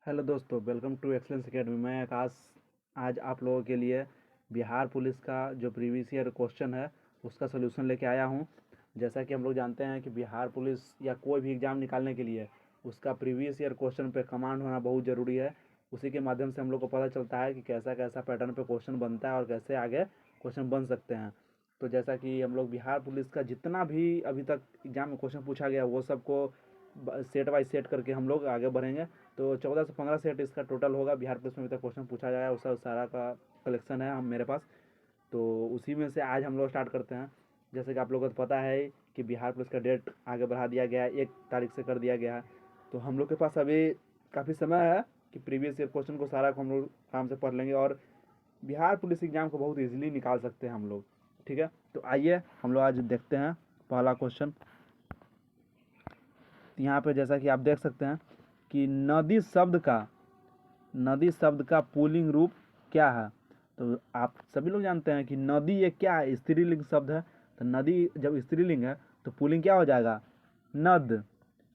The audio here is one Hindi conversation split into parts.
हेलो दोस्तों, वेलकम टू एक्सेलेंस एकेडमी। मैं आकाश आज आप लोगों के लिए बिहार पुलिस का जो प्रीवियस ईयर क्वेश्चन है उसका सोल्यूशन लेके आया हूं। जैसा कि हम लोग जानते हैं कि बिहार पुलिस या कोई भी एग्ज़ाम निकालने के लिए उसका प्रीवियस ईयर क्वेश्चन पे कमांड होना बहुत ज़रूरी है। उसी के माध्यम से हम लोग को पता चलता है कि कैसा कैसा पैटर्न पे क्वेश्चन बनता है और कैसे आगे क्वेश्चन बन सकते हैं। तो जैसा कि हम लोग बिहार पुलिस का जितना भी अभी तक एग्ज़ाम में क्वेश्चन पूछा गया वो सबको सेट बाय सेट करके हम लोग आगे बढ़ेंगे। तो 14 से 15 सेट इसका टोटल होगा। बिहार पुलिस में अभी तक क्वेश्चन पूछा जाएगा उसका सारा का कलेक्शन है हम मेरे पास। तो उसी में से आज हम लोग स्टार्ट करते हैं। जैसे कि आप लोगों को पता है कि बिहार पुलिस का डेट आगे बढ़ा दिया गया है, 1 तारीख से कर दिया गया है। तो हम लोग के पास अभी काफ़ी समय है कि प्रीवियस ईयर क्वेश्चन को सारा को हम लोग आराम से पढ़ लेंगे और बिहार पुलिस एग्ज़ाम को बहुत ईजिली निकाल सकते हैं हम लोग। ठीक है, तो आइए हम लोग आज देखते हैं पहला क्वेश्चन। यहाँ पे जैसा कि आप देख सकते हैं कि नदी शब्द का पुल्लिंग रूप क्या है। तो आप सभी लोग जानते हैं कि नदी ये क्या है, स्त्रीलिंग शब्द है। तो नदी जब स्त्रीलिंग है तो पुल्लिंग क्या हो जाएगा, नद।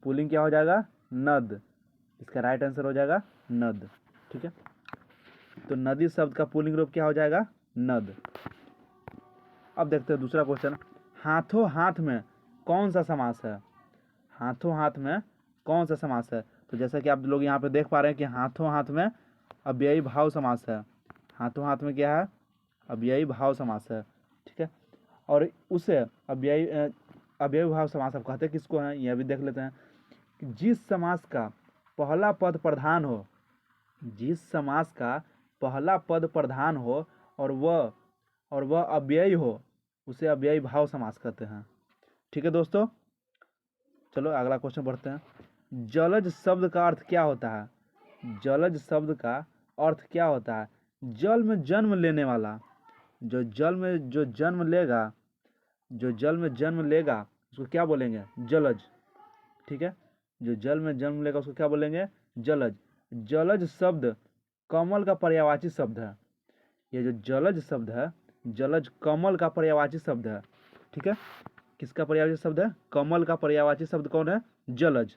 पुल्लिंग क्या हो जाएगा, नद। इसका राइट आंसर हो जाएगा नद। ठीक है, तो नदी शब्द का पुल्लिंग रूप क्या हो जाएगा, नद। अब देखते हैं दूसरा क्वेश्चन। हाथों हाथ में कौन सा समास है। हाथों हाथ में कौन सा समास है। तो जैसा कि आप लोग यहाँ पे देख पा रहे हैं कि हाथों हाथ में अव्ययी भाव समास है। हाथों हाथ में क्या है, अव्ययी भाव समास है। ठीक है, और उसे अव्ययी भाव समास आप कहते किसको हैं, यह भी देख लेते हैं कि जिस समास का पहला पद प्रधान हो, जिस समास का पहला पद प्रधान हो और वह अव्ययी हो उसे अव्ययी भाव समास कहते हैं। ठीक है दोस्तों, चलो अगला क्वेश्चन पढ़ते हैं। जलज शब्द का अर्थ क्या होता है। जलज शब्द का अर्थ क्या होता है। जल में जन्म लेने वाला, जो जल में जन्म लेगा उसको क्या बोलेंगे, जलज। ठीक है, जो जल में जन्म लेगा उसको क्या बोलेंगे, जलज। जलज शब्द कमल का पर्यायवाची शब्द है। ये जो जलज शब्द है, जलज कमल का पर्यायवाची शब्द है। ठीक है, किसका पर्यायवाची शब्द है, कमल का पर्यायवाची शब्द कौन है, जलज।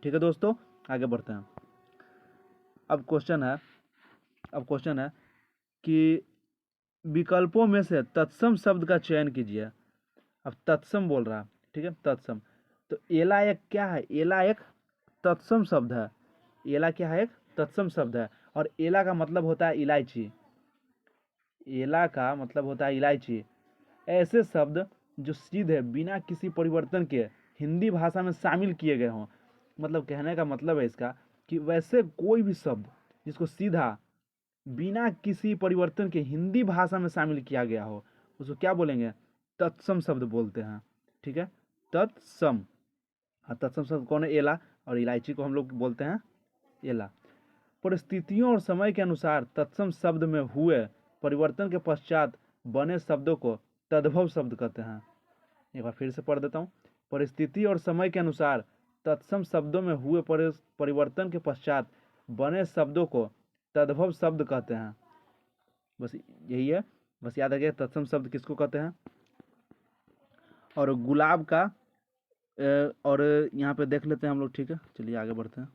ठीक है दोस्तों, आगे बढ़ते हैं। अब क्वेश्चन है कि विकल्पों में से तत्सम शब्द का चयन कीजिए। अब तत्सम बोल रहा है, ठीक है, तत्सम। तो एला एक क्या है, एला एक तत्सम शब्द है। एला क्या है, एक तत्सम शब्द है। और एला का मतलब होता है इलायची। एला का मतलब होता है इलायची। ऐसे शब्द जो सीधे बिना किसी परिवर्तन के हिंदी भाषा में शामिल किए गए हों। मतलब कहने का मतलब है इसका कि वैसे कोई भी शब्द जिसको सीधा बिना किसी परिवर्तन के हिंदी भाषा में शामिल किया गया हो उसको क्या बोलेंगे, तत्सम शब्द बोलते हैं। ठीक है, तत्सम। हाँ, तत्सम शब्द कौन है, एला। और इलायची को हम लोग बोलते हैं एला। परिस्थितियों और समय के अनुसार तत्सम शब्द में हुए परिवर्तन के पश्चात बने शब्दों को तद्भव शब्द कहते हैं। एक बार फिर से पढ़ देता हूँ। परिस्थिति और समय के अनुसार तत्सम शब्दों में हुए परिवर्तन के पश्चात बने शब्दों को तद्भव शब्द कहते हैं। बस यही है, बस याद रखिए तत्सम शब्द किसको कहते हैं। और गुलाब का और यहाँ पे देख लेते हैं हम लोग। ठीक है, चलिए आगे बढ़ते हैं।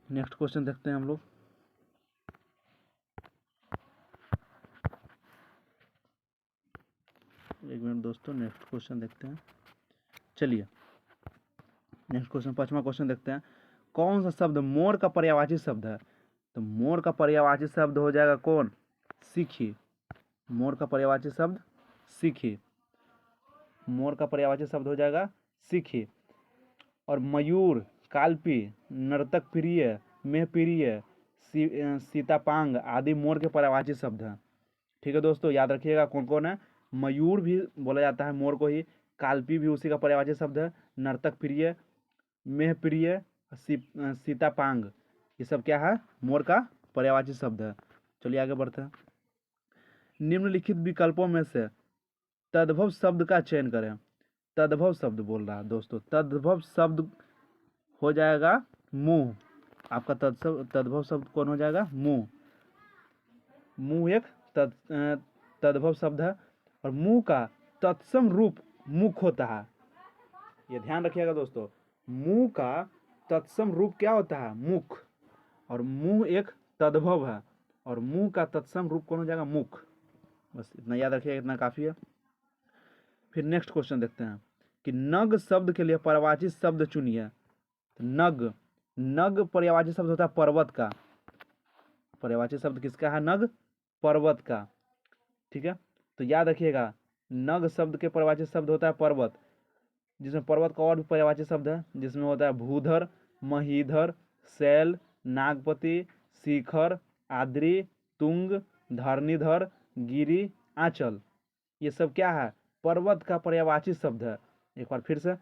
नेक्स्ट क्वेश्चन देखते हैं हम लोग। एक मिनट दोस्तों, नेक्स्ट क्वेश्चन देखते हैं। चलिए नेक्स्ट क्वेश्चन, 5वां क्वेश्चन देखते हैं। कौन सा शब्द मोर का पर्यायवाची शब्द है। तो मोर का पर्यायवाची शब्द हो जाएगा कौन, सीखी। मोर का पर्यायवाची शब्द सीखी। मोर का पर्यायवाची शब्द हो जाएगा सीखी। और मयूर, कालपी, नर्तक प्रिय, मेह प्रिय, सीतापांग आदि मोर के पर्यायवाची शब्द हैं। ठीक है दोस्तों, याद रखिएगा कौन कौन है। मयूर भी बोला जाता है मोर को ही, कालपी भी उसी का पर्यायवाची शब्द है, नर्तक प्रिय, मेह प्रिय, सीतापांग, ये सब क्या है, मोर का पर्यायवाची शब्द है। चलिए आगे बढ़ते हैं। निम्नलिखित विकल्पों में से तद्भव शब्द का चयन करें। तद्भव शब्द बोल रहा है दोस्तों, तद्भव शब्द हो जाएगा मुंह। आपका तद्भव शब्द कौन हो जाएगा, मुंह। मुंह एक तद्भव शब्द है। और मुंह का तत्सम रूप मुख होता है। ये ध्यान रखिएगा दोस्तों, मुंह का तत्सम रूप क्या होता है? मुख। और मुंह एक तद्भव है, और मुंह का तत्सम रूप कौन हो जाएगा? मुख। बस इतना याद रखिएगा, इतना काफ़ी है। फिर नेक्स्ट क्वेश्चन देखते हैं कि नग शब्द के लिए पर्यायवाची शब्द चुनिए। तो नग, नग पर्यायवाची शब्द होता है पर्वत का। पर्यायवाची शब्द किसका है? नग, पर्वत का। ठीक है, तो याद रखिएगा नग शब्द के पर्यायवाची शब्द होता है पर्वत, जिसमें पर्वत का और भी पर्यायवाची शब्द है, जिसमें होता है भूधर, महीधर, शैल, नागपति, शिखर, आद्री, तुंग, धरणीधर, गिरि, आंचल। ये सब क्या है? पर्वत का पर्यायवाची शब्द है। एक बार फिर से,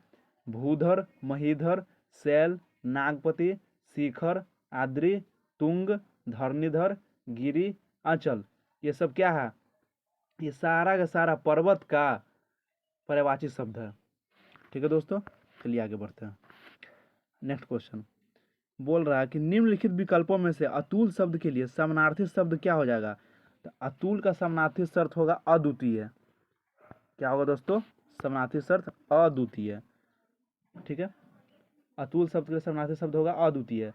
भूधर, महीधर, शैल, नागपति, शिखर, आद्री, तुंग, धरणीधर, गिरि, आंचल। ये सब क्या है? ये सारा का सारा पर्वत का पर्यायवाची शब्द है। ठीक है दोस्तों, चलिए आगे बढ़ते हैं। नेक्स्ट क्वेश्चन बोल रहा है कि निम्नलिखित विकल्पों में से अतुल शब्द के लिए समानार्थी शब्द क्या हो जाएगा? तो अतुल का समानार्थी शर्त होगा अद्वितीय। क्या होगा दोस्तों? समानार्थी शर्त अद्वितीय। ठीक है, अतुल शब्द के लिए समानार्थी शब्द होगा अद्वितीय।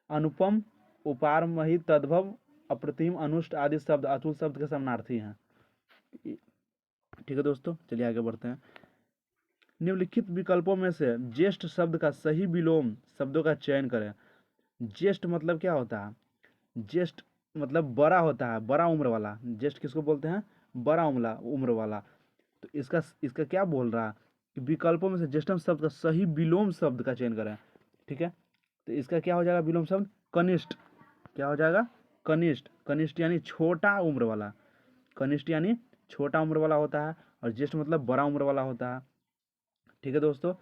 अनुपम, उपारमही, तद्भव, अप्रतिम, अनुष्ट आदि शब्द अतुल शब्द के समानार्थी हैं। ठीक है दोस्तों, चलिए आगे बढ़ते हैं। निम्नलिखित विकल्पों में से ज्येष्ठ शब्द का सही विलोम शब्दों का चयन करें। ज्येष्ठ मतलब क्या होता है? ज्येष्ठ मतलब बड़ा होता है, बड़ा उम्र वाला। ज्येष्ठ किसको बोलते हैं? बड़ा उम्र वाला। तो इसका क्या बोल रहा है कि विकल्पों में से ज्येष्ठतम शब्द का सही विलोम शब्द का चयन करें। ठीक है, तो इसका क्या हो जाएगा विलोम शब्द? कनिष्ठ। क्या हो जाएगा? कनिष्ठ। कनिष्ठ यानी छोटा उम्र वाला। कनिष्ठ यानी छोटा उम्र वाला होता है, और ज्येष्ठ मतलब बड़ा उम्र वाला होता है। ठीक है दोस्तों,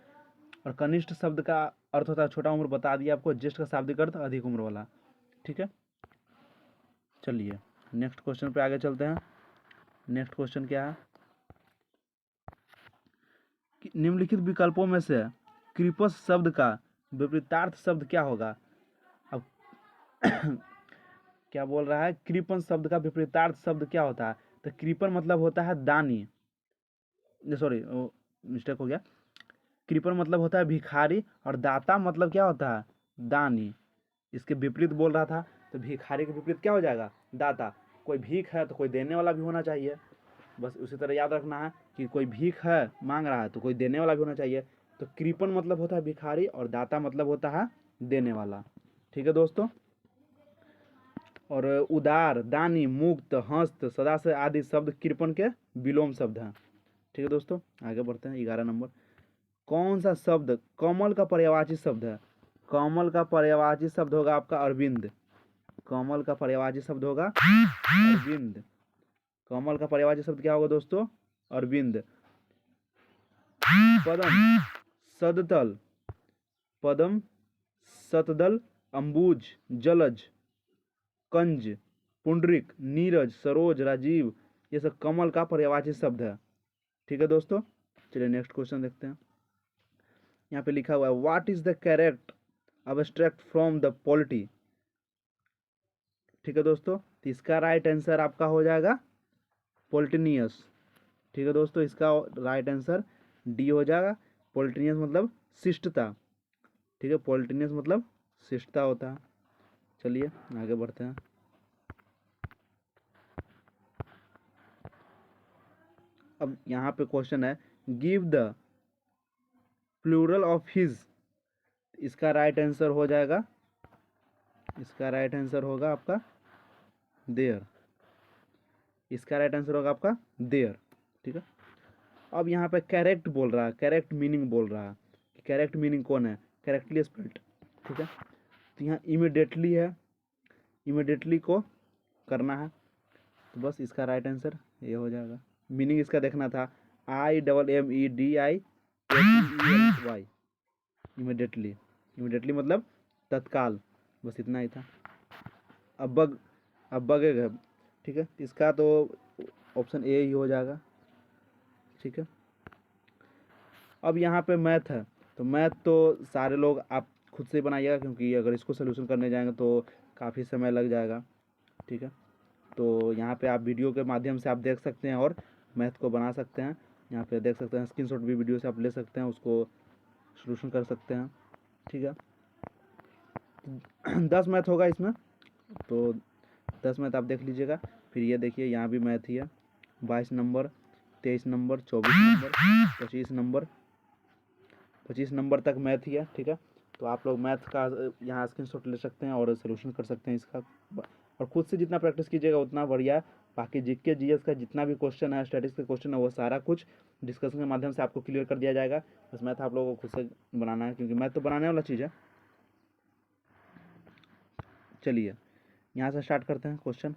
और कनिष्ठ शब्द का अर्थ होता है छोटा उम्र, बता दिया आपको। ज्येष्ठ का शाब्दिक अर्थ अधिक उम्र वाला। ठीक है, चलिए नेक्स्ट क्वेश्चन पे आगे चलते हैं। नेक्स्ट क्वेश्चन क्या है कि निम्नलिखित विकल्पों में से कृपस शब्द का विपरीतार्थ शब्द क्या होगा? अब क्या बोल रहा है? कृपन शब्द का विपरीतार्थ शब्द क्या होता है? तो कृपन मतलब होता है दानी, सॉरी मिस्टेक हो गया। कृपण मतलब होता है भिखारी, और दाता मतलब क्या होता है? दानी। इसके विपरीत बोल रहा था, तो भिखारी के विपरीत क्या हो जाएगा? दाता। कोई भीख है तो कोई देने वाला भी होना चाहिए। बस उसी तरह याद रखना है कि कोई भीख है मांग रहा है तो कोई देने वाला भी होना चाहिए। तो कृपण मतलब होता है भिखारी, और दाता मतलब होता है देने वाला। ठीक है दोस्तों, और उदार, दानी, मुक्त, हस्त, सदाशय आदि शब्द कृपण के विलोम शब्द हैं। ठीक है दोस्तों, आगे बढ़ते हैं। 11 नंबर, कौन सा शब्द कमल का पर्यायवाची शब्द है? कमल का पर्यायवाची शब्द होगा आपका अरविंद। कमल का पर्यायवाची शब्द होगा अरविंद। कमल का पर्यायवाची शब्द क्या होगा दोस्तों? अरविंद। पदम, सदतल, पदम, सतदल, अंबुज, जलज, कंज, पुंडरिक, नीरज, सरोज, राजीव, ये सब कमल का पर्यायवाची शब्द है। ठीक है दोस्तों, चलिए नेक्स्ट क्वेश्चन देखते हैं। यहाँ पे लिखा हुआ है what is the correct abstract from the polity. ठीक है दोस्तों, तो इसका राइट आंसर आपका हो जाएगा पोल्टिनियस। ठीक है दोस्तों, इसका राइट आंसर डी हो जाएगा। पोल्टिनियस मतलब शिष्टता। ठीक है, पोल्टिनियस मतलब शिष्टता होता है। चलिए आगे बढ़ते हैं। अब यहाँ पे क्वेश्चन है give the plural of his. इसका राइट आंसर हो जाएगा, इसका राइट आंसर होगा आपका देयर। इसका राइट आंसर होगा आपका देयर। ठीक है, अब यहाँ पे करेक्ट बोल रहा है, करेक्ट मीनिंग बोल रहा है कि करेक्ट मीनिंग कौन है? Correctly spelled. ठीक है, तो यहाँ इमिडिएटली है, इमिडिएटली को करना है, तो बस इसका राइट आंसर ये हो जाएगा। मीनिंग इसका देखना था IMMEDIATELY, इमिडिएटली। इमिडिएटली मतलब तत्काल, बस इतना ही था। अब बगेगा। ठीक है, इसका तो ऑप्शन ए ही हो जाएगा। ठीक है, अब यहाँ पे मैथ है, तो मैथ तो सारे लोग आप खुद से बनाइएगा, क्योंकि अगर इसको सोल्यूशन करने जाएंगे तो काफ़ी समय लग जाएगा। ठीक है, तो यहाँ पे आप वीडियो के माध्यम से आप देख सकते हैं और मैथ को बना सकते हैं। यहाँ पे देख सकते हैं, स्क्रीनशॉट भी वीडियो से आप ले सकते हैं, उसको सोल्यूशन कर सकते हैं। ठीक है, 10 मैथ होगा इसमें, तो 10 मैथ आप देख लीजिएगा। फिर ये देखिए यहाँ भी मैथ ही है, 22 नंबर, 23 नंबर, 24 नंबर, 25 नंबर तक मैथ ही है। ठीक है, तो आप लोग मैथ का यहाँ स्क्रीनशॉट ले सकते हैं और सोल्यूशन कर सकते हैं इसका, और खुद से जितना प्रैक्टिस कीजिएगा उतना बढ़िया है। बाकी जीके जीएस का जितना भी क्वेश्चन है, स्टैटिस्टिक्स का क्वेश्चन है, वो सारा कुछ डिस्कशन के माध्यम से आपको क्लियर कर दिया जाएगा। बस मैथ आप लोगों को खुद से बनाना है, क्योंकि मैथ तो बनाने वाला चीज़ है। चलिए यहाँ से स्टार्ट करते हैं क्वेश्चन।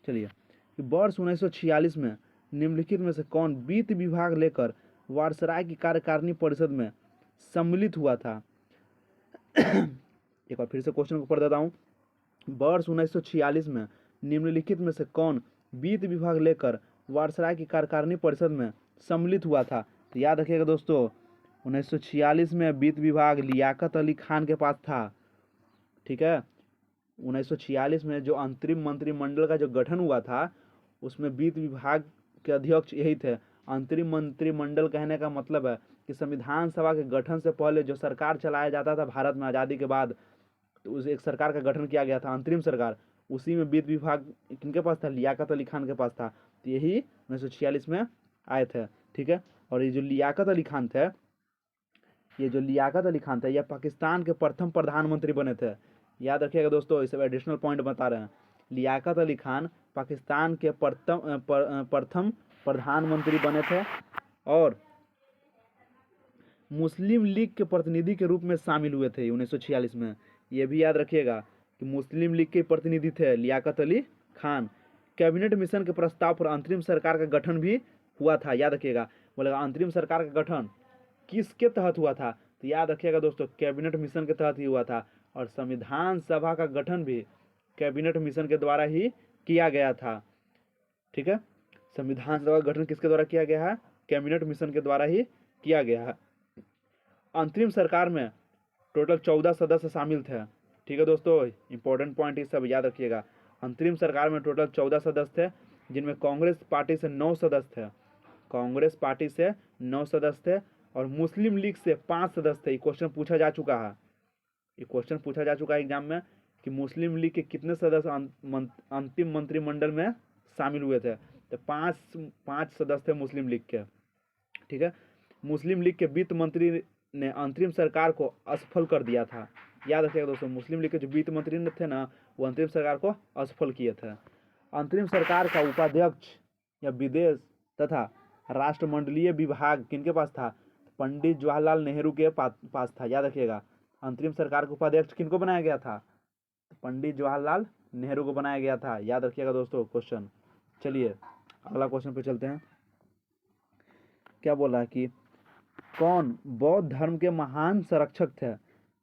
चलिए कि वर्ष 1946 में निम्नलिखित में से कौन वित्त विभाग लेकर वारसराय की कार्यकारिणी परिषद में सम्मिलित हुआ था। एक बार फिर से क्वेश्चन को पढ़ देता हूँ। वर्ष 1946 में निम्नलिखित में से कौन वित्त विभाग लेकर वारसराय की कार्यकारिणी परिषद में सम्मिलित हुआ था। तो याद रखिएगा दोस्तों, 1946 में वित्त विभाग लियाकत अली खान के पास था। ठीक है, 1946 में जो अंतरिम मंत्रिमंडल का जो गठन हुआ था, उसमें वित्त विभाग के अध्यक्ष यही थे। अंतरिम मंत्रिमंडल कहने का मतलब है कि संविधान सभा के गठन से पहले जो सरकार चलाया जाता था भारत में आज़ादी के बाद, तो उस एक सरकार का गठन किया गया था, अंतरिम सरकार। उसी में वित्त विभाग किनके पास था, लियाकत अली खान के पास था। तो यही 1946 में आए थे। ठीक है, और ये जो लियाकत अली खान थे, यह पाकिस्तान के प्रथम प्रधानमंत्री बने थे। याद रखिएगा दोस्तों, इस एडिशनल पॉइंट बता रहे हैं। लियाकत अली खान पाकिस्तान के प्रथम प्रधानमंत्री बने थे और मुस्लिम लीग के प्रतिनिधि के रूप में शामिल हुए थे 1946 में। ये भी याद रखिएगा कि मुस्लिम लीग के प्रतिनिधि थे लियाकत अली खान। कैबिनेट मिशन के प्रस्ताव पर अंतरिम सरकार का गठन भी हुआ था। याद रखिएगा, बोलेगा अंतरिम सरकार का गठन किसके तहत हुआ था, तो याद रखिएगा दोस्तों, कैबिनेट मिशन के तहत ही हुआ था। और संविधान सभा का गठन भी कैबिनेट मिशन के द्वारा ही किया गया था। ठीक है, संविधान सभा का गठन किसके द्वारा किया गया है, कैबिनेट मिशन के द्वारा ही किया गया है। अंतरिम सरकार में टोटल 14 सदस्य शामिल थे। ठीक है दोस्तों, इंपॉर्टेंट पॉइंट ये सब याद रखिएगा। अंतरिम सरकार में टोटल 14 सदस्य थे, जिनमें कांग्रेस पार्टी से 9 सदस्य थे। कांग्रेस पार्टी से 9 सदस्य थे और मुस्लिम लीग से 5 सदस्य थे। ये क्वेश्चन पूछा जा चुका है, एग्जाम में कि मुस्लिम लीग के कितने सदस्य अंतिम मंत्रिमंडल में शामिल हुए थे। तो पाँच सदस्य थे मुस्लिम लीग के। ठीक है, मुस्लिम लीग के वित्त मंत्री ने अंतरिम सरकार को असफल कर दिया था। याद रखिएगा दोस्तों, मुस्लिम लीग के जो वित्त मंत्री थे ना, वो अंतरिम सरकार को असफल किए थे। अंतरिम सरकार का उपाध्यक्ष या विदेश तथा राष्ट्रमंडलीय विभाग किनके पास था, पंडित जवाहरलाल नेहरू के पास था। याद रखिएगा, अंतरिम सरकार का उपाध्यक्ष किनको बनाया गया था, पंडित जवाहरलाल नेहरू को बनाया गया था। याद रखिएगा दोस्तों क्वेश्चन। चलिए अगला क्वेश्चन पे चलते हैं। क्या बोल रहा है कि कौन बौद्ध धर्म के महान संरक्षक थे।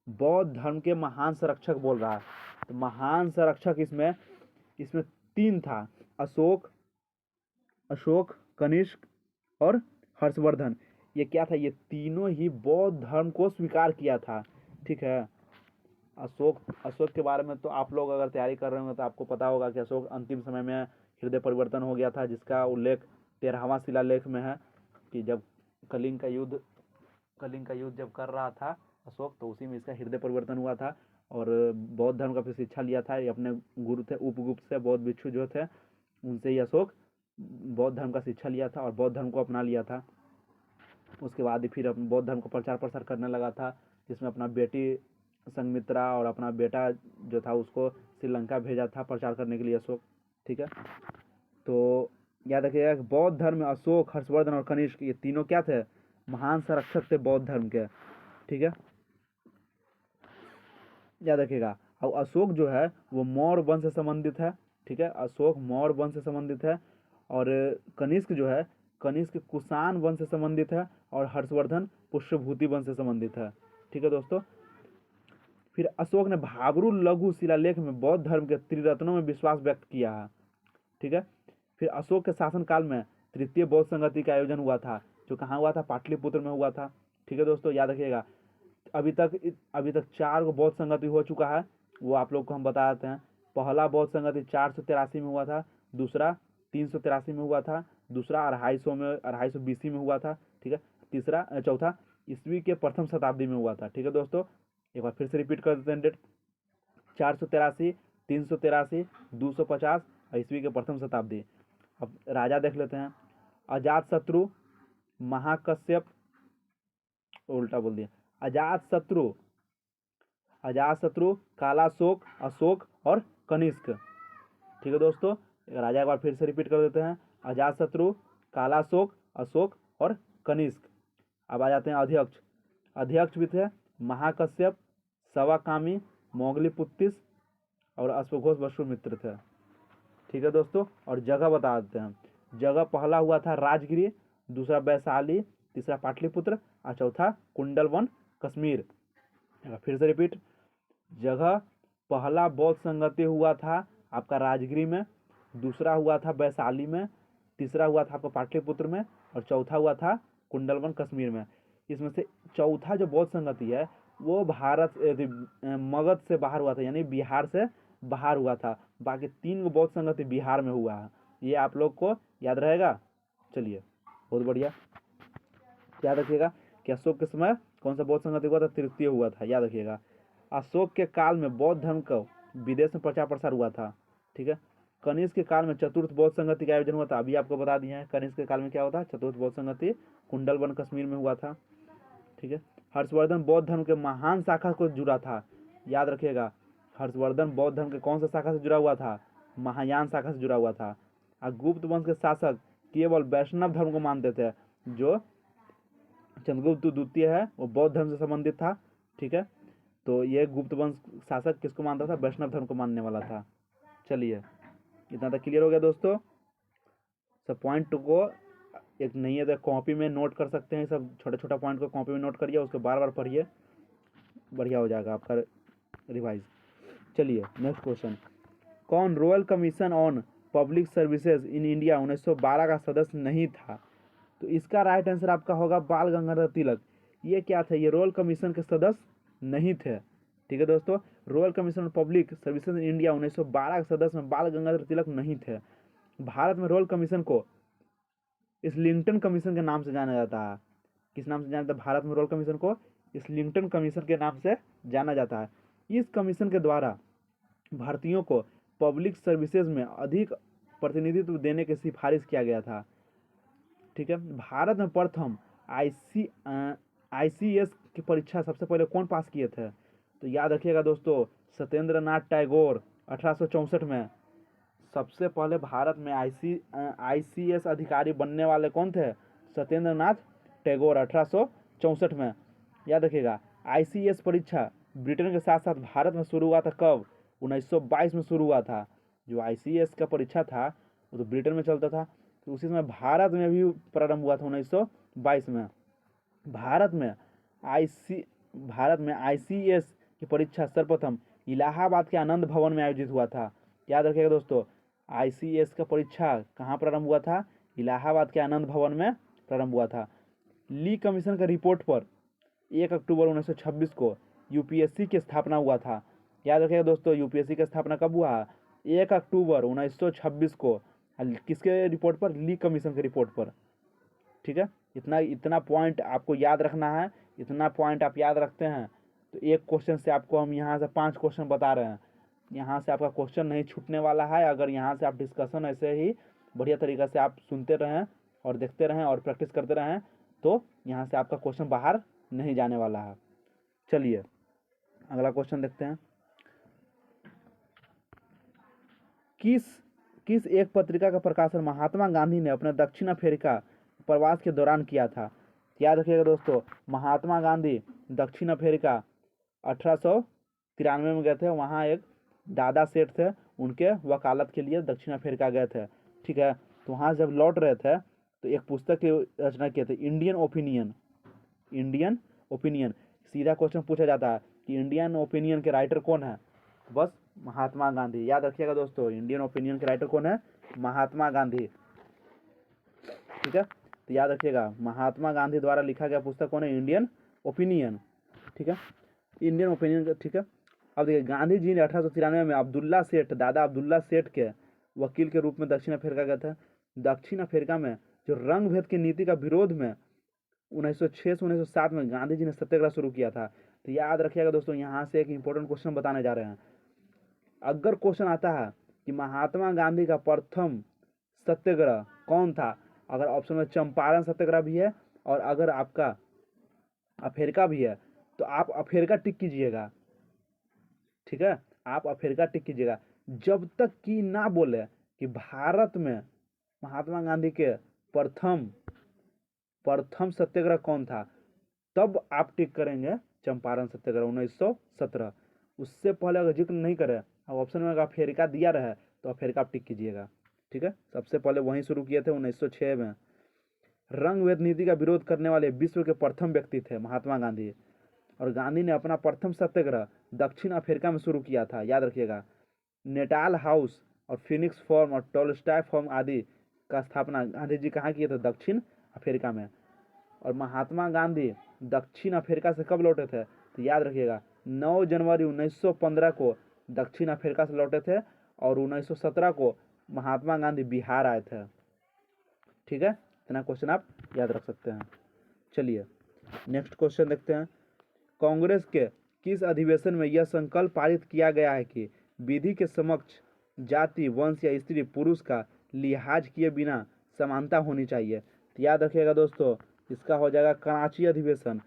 बौद्ध धर्म के महान संरक्षक बोल रहा है, तो महान संरक्षक इसमें 3 था, अशोक, कनिष्क और हर्षवर्धन। ये क्या था, ये तीनों ही बौद्ध धर्म को स्वीकार किया था। ठीक है, अशोक के बारे में तो आप लोग अगर तैयारी कर रहे होंगे तो आपको पता होगा कि अशोक अंतिम समय में हृदय परिवर्तन हो गया था, जिसका उल्लेख 13वां शिलालेख में है कि जब कलिंग का युद्ध जब कर रहा था अशोक, तो उसी में इसका हृदय परिवर्तन हुआ था और बौद्ध धर्म का फिर शिक्षा लिया था। ये अपने गुरु थे उपगुप्त से, बौद्ध भिक्षु जो थे उनसे ही अशोक बौद्ध धर्म का शिक्षा लिया था और बौद्ध धर्म को अपना लिया था। उसके बाद ही फिर बौद्ध धर्म को प्रचार प्रसार करने लगा था, जिसमें अपना बेटी संघमित्रा और अपना बेटा जो था उसको श्रीलंका भेजा था प्रचार करने के लिए अशोक। ठीक है, तो याद रखिएगा बौद्ध धर्म में अशोक, हर्षवर्धन और कनिष्क ये तीनों क्या थे, महान संरक्षक थे बौद्ध धर्म के। ठीक है, याद रखिएगा। और अशोक जो है वो मौर्य वंश से संबंधित है। ठीक है, अशोक मौर्य वंश से संबंधित है और कनिष्क जो है, कनिष्क कुषाण वंश से संबंधित है और हर्षवर्धन पुष्यभूति वंश से संबंधित है। ठीक है दोस्तों, फिर अशोक ने भाबरू लघु शिलालेख में बौद्ध धर्म के त्रिरत्नों में विश्वास व्यक्त किया है। ठीक है, फिर अशोक के शासनकाल में तृतीय बौद्ध संगति का आयोजन हुआ था, जो कहाँ हुआ था, पाटलिपुत्र में हुआ था। ठीक है दोस्तों, याद रखिएगा। अभी तक 4 गो बौद्ध संगति हो चुका है, वो आप लोग को हम बता देते हैं। पहला बौद्ध संगति 483 में हुआ था, दूसरा 383 में हुआ था, दूसरा 250 BC में हुआ था। ठीक है, चौथा ईस्वी के प्रथम शताब्दी में हुआ था। ठीक है दोस्तों, एक बार फिर से रिपीट कर देते हैं डेट। 483, 383, 250 ईस्वी के प्रथम शताब्दी। अब राजा देख लेते हैं। अजात शत्रु, महाकश्यप, उल्टा बोल दिया, अजात शत्रु, कालाशोक, अशोक और कनिष्क। ठीक है दोस्तों, राजा एक बार फिर से रिपीट कर देते हैं। अजात शत्रु, कालाशोक, अशोक और कनिष्क। अब आ जाते हैं अध्यक्ष। अध्यक्ष भी थे महाकश्यप, सवाकामी, मोगलीपुत्तिस और अश्वघोष वसुमित्र थे। ठीक है दोस्तों, और जगह बता देते हैं। जगह पहला हुआ था राजगिरी, दूसरा वैशाली, तीसरा पाटलिपुत्र और चौथा कुंडलवन कश्मीर। फिर से रिपीट। जगह पहला बौद्ध संगति हुआ था आपका राजगिरी में, दूसरा हुआ था वैशाली में, तीसरा हुआ था आपका पाटलिपुत्र में और चौथा हुआ था कुंडलवन कश्मीर में। इसमें से चौथा जो बौद्ध संगति है वो भारत मगध से बाहर हुआ था, यानी बिहार से बाहर हुआ था। बाकी 3 गो बौद्ध संगति बिहार में हुआ है, ये आप लोग को याद रहेगा। चलिए, बहुत बढ़िया, याद रखिएगा कि अशोक के समय कौन सा बौद्ध संगति हुआ था, तृतीय हुआ था, याद रखिएगा। अशोक के काल में बौद्ध धर्म का विदेश में प्रचार प्रसार हुआ था। ठीक है। कनिष्क के काल में चतुर्थ बौद्ध संगति का आयोजन हुआ था, अभी आपको बता दिए हैं। कनिष्क के काल में क्या हुआ था, चतुर्थ बौद्ध संगति कुंडलवन कश्मीर में हुआ था। ठीक है। हर्षवर्धन बौद्ध धर्म के महान शाखा को जुड़ा था, याद रखिएगा। हर्षवर्धन बौद्ध धर्म के कौन सा शाखा से जुड़ा हुआ था, महायान शाखा से जुड़ा हुआ था। और गुप्त वंश के शासक केवल वैष्णव धर्म को मानते थे। जो चंद्रगुप्त द्वितीय है वो बौद्ध धर्म से संबंधित था। ठीक है, तो ये गुप्त वंश शासक किसको मानता था, वैष्णव धर्म को मानने वाला था। चलिए, इतना तक क्लियर हो गया दोस्तों। सब पॉइंट को एक नहीं है तो कॉपी में नोट कर सकते हैं, सब छोटा छोटा पॉइंट को कॉपी में नोट करिए, उसको बार बार पढ़िए, बढ़िया हो जाएगा आपका रिवाइज। चलिए नेक्स्ट क्वेश्चन। कौन royal commission on public services in India 1912 का सदस्य नहीं था? तो इसका राइट आंसर आपका होगा बाल गंगाधर तिलक। ये क्या थे, ये रॉयल कमीशन के सदस्य नहीं थे। ठीक है दोस्तों, royal commission on public services in India 1912 के सदस्य में बाल गंगाधर तिलक नहीं थे। भारत में रॉयल कमीशन को इस्लिंगटन कमीशन के नाम से जाना जाता है। किस नाम से जाना जाता है भारत में रॉयल कमीशन को? इस्लिंगटन कमीशन के नाम से जाना जाता है। इस कमीशन के द्वारा भारतीयों को पब्लिक सर्विसेज में अधिक प्रतिनिधित्व देने की सिफारिश किया गया था। ठीक है। भारत में प्रथम ICS की परीक्षा सबसे पहले कौन पास किए थे? तो याद रखिएगा दोस्तों, सत्येंद्र नाथ टैगोर 1864 में। सबसे पहले भारत में ICS अधिकारी बनने वाले कौन थे? सत्येंद्र नाथ टैगोर 1864 में। याद रखिएगा, ICS परीक्षा ब्रिटेन के साथ साथ भारत में शुरू हुआ था कब? 1922 में शुरू हुआ था। जो ICS का परीक्षा था वो तो ब्रिटेन में चलता था, तो उसी समय भारत में भी प्रारंभ हुआ था 1922 में। भारत में ICS की परीक्षा सर्वप्रथम इलाहाबाद के आनंद भवन में आयोजित हुआ था। याद रखिएगा दोस्तों, ICS का परीक्षा कहाँ प्रारंभ हुआ था? इलाहाबाद के आनंद भवन में प्रारंभ हुआ था। ली कमीशन का रिपोर्ट पर 1 अक्टूबर 1926 को UPSC की स्थापना हुआ था। याद रखिएगा दोस्तों, UPSC की स्थापना कब हुआ? 1 अक्टूबर 1926 को। किसके रिपोर्ट पर? ली कमीशन के रिपोर्ट पर। ठीक है, इतना पॉइंट आपको याद रखना है। इतना पॉइंट आप याद रखते हैं तो एक क्वेश्चन से आपको हम यहाँ से 5 क्वेश्चन बता रहे हैं। यहाँ से आपका क्वेश्चन नहीं छूटने वाला है। अगर यहाँ से आप डिस्कशन ऐसे ही बढ़िया तरीक़ा से आप सुनते रहें और देखते रहें और प्रैक्टिस करते रहें तो यहाँ से आपका क्वेश्चन बाहर नहीं जाने वाला है। चलिए अगला क्वेश्चन देखते हैं। किस एक पत्रिका का प्रकाशन महात्मा गांधी ने अपने दक्षिण अफ्रीका प्रवास के दौरान किया था? याद रखिएगा दोस्तों, महात्मा गांधी दक्षिण अफ्रीका 1893 में गए थे। वहाँ एक दादा सेठ थे, उनके वकालत के लिए दक्षिण अफ्रीका गए थे। ठीक है, तो वहाँ जब लौट रहे थे तो एक पुस्तक की रचना किए थे, इंडियन ओपिनियन। सीधा क्वेश्चन पूछा जाता है कि इंडियन ओपिनियन के राइटर कौन है? बस महात्मा गांधी। याद रखिएगा दोस्तों, इंडियन ओपिनियन के राइटर कौन है? महात्मा गांधी। ठीक है, तो याद रखिएगा महात्मा गांधी द्वारा लिखा गया पुस्तक कौन है? Indian opinion. ठीक है, इंडियन ओपिनियन। ठीक है, अब देखिए, गांधी जी ने 1893 में दादा अब्दुल्ला सेठ के वकील के रूप में दक्षिण अफ्रीका गए थे। दक्षिण अफ्रीका में जो रंग भेद की नीति का विरोध में 1906 से 1907 में गांधी जी ने सत्याग्रह शुरू किया था। तो याद रखिएगा दोस्तों, यहाँ से एक इंपॉर्टेंट क्वेश्चन बताने जा रहे हैं। अगर क्वेश्चन आता है कि महात्मा गांधी का प्रथम सत्याग्रह कौन था, अगर ऑप्शन में चंपारण सत्याग्रह भी है और अगर आपका अफ्रीका भी है, तो आप अफ्रीका टिक कीजिएगा। ठीक है, आप अफ्रीका टिक कीजिएगा जब तक कि ना बोले कि भारत में महात्मा गांधी के प्रथम प्रथम सत्याग्रह कौन था, तब आप टिक करेंगे चंपारण सत्याग्रह 1917। उससे पहले अगर जिक्र नहीं करे, अब ऑप्शन में अगर अफ्रीका दिया रहे तो अफ्रीका आप टिक कीजिएगा। ठीक है, सबसे पहले वहीं शुरू किए थे 1906 में। रंग भेद नीति का विरोध करने वाले विश्व के प्रथम व्यक्ति थे महात्मा गांधी, और गांधी ने अपना प्रथम सत्याग्रह दक्षिण अफ्रीका में शुरू किया था। याद रखिएगा, नेटाल हाउस और फिनिक्स फॉर्म और टोल्स्टॉय फॉर्म आदि का स्थापना गांधी जी कहाँ किए थे, दक्षिण अफ्रीका में। और महात्मा गांधी दक्षिण अफ्रीका से कब लौटे थे, तो याद रखिएगा 9 जनवरी 1915 को दक्षिण अफ्रीका से लौटे थे और 1917 को महात्मा गांधी बिहार आए थे। ठीक है, इतना क्वेश्चन आप याद रख सकते हैं। चलिए नेक्स्ट क्वेश्चन देखते हैं। कांग्रेस के किस अधिवेशन में यह संकल्प पारित किया गया है कि विधि के समक्ष जाति, वंश या स्त्री पुरुष का लिहाज किए बिना समानता होनी चाहिए? तो याद रखिएगा दोस्तों, इसका हो जाएगा कराची अधिवेशन।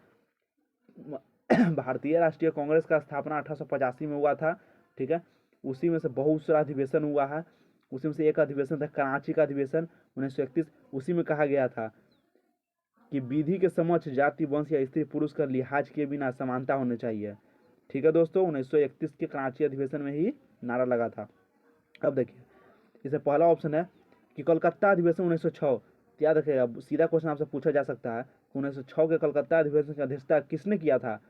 भारतीय राष्ट्रीय कांग्रेस का स्थापना 1885 में हुआ था। ठीक है, उसी में से बहुत सारा अधिवेशन हुआ है, उसी में से एक अधिवेशन था कराची का अधिवेशन 1931। उसी में कहा गया था कि विधि के समक्ष जाति, वंश या स्त्री पुरुष का लिहाज किए बिना समानता होनी चाहिए। ठीक है दोस्तों, 1931 के कराची अधिवेशन में ही नारा लगा था। अब देखिए, इससे पहला ऑप्शन है कि कलकत्ता अधिवेशन 1906। याद रखिएगा, सीधा क्वेश्चन आपसे पूछा जा सकता है 1906 के कलकत्ता अधिवेशन की अध्यक्षता किसने किया था?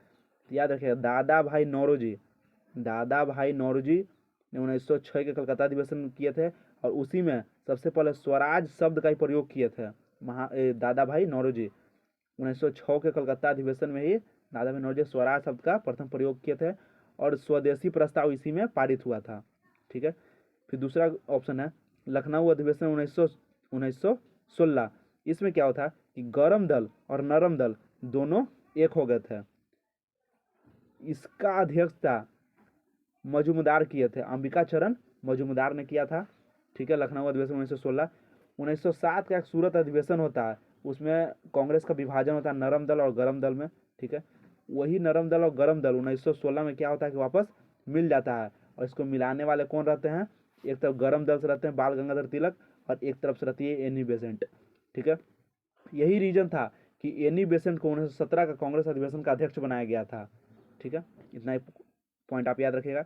याद रखिएगा, दादा भाई नौरोजी। दादा भाई नौरोजी ने 1906 के कलकत्ता अधिवेशन किए थे और उसी में सबसे पहले स्वराज शब्द का ही प्रयोग किए थे दादा भाई नौरोजी। 1906 के कलकत्ता अधिवेशन में ही दादा भाई नौरोजी स्वराज शब्द का प्रथम प्रयोग किए थे और स्वदेशी प्रस्ताव इसी में पारित हुआ था। ठीक है, फिर दूसरा ऑप्शन है लखनऊ अधिवेशन 1916। इसमें क्या होता कि गरम दल और नरम दल दोनों एक हो गए थे। इसका अध्यक्षता मजूमदार किए थे, अंबिका चरण मजूमदार ने किया था। ठीक है, लखनऊ अधिवेशन 1916। 1907 का एक सूरत अधिवेशन होता है, उसमें कांग्रेस का विभाजन होता है नरम दल और गरम दल में। ठीक है, वही नरम दल और गरम दल 1916 में क्या होता है कि वापस मिल जाता है, और इसको मिलाने वाले कौन रहते हैं? एक तरफ गरम दल से रहते हैं बाल गंगाधर तिलक और एक तरफ से रहती है एनी बेसेंट। ठीक है, यही रीजन था कि एनी बेसेंट को 1917 का कांग्रेस अधिवेशन का अध्यक्ष बनाया गया था। ठीक है, इतना ही पॉइंट आप याद रखिएगा।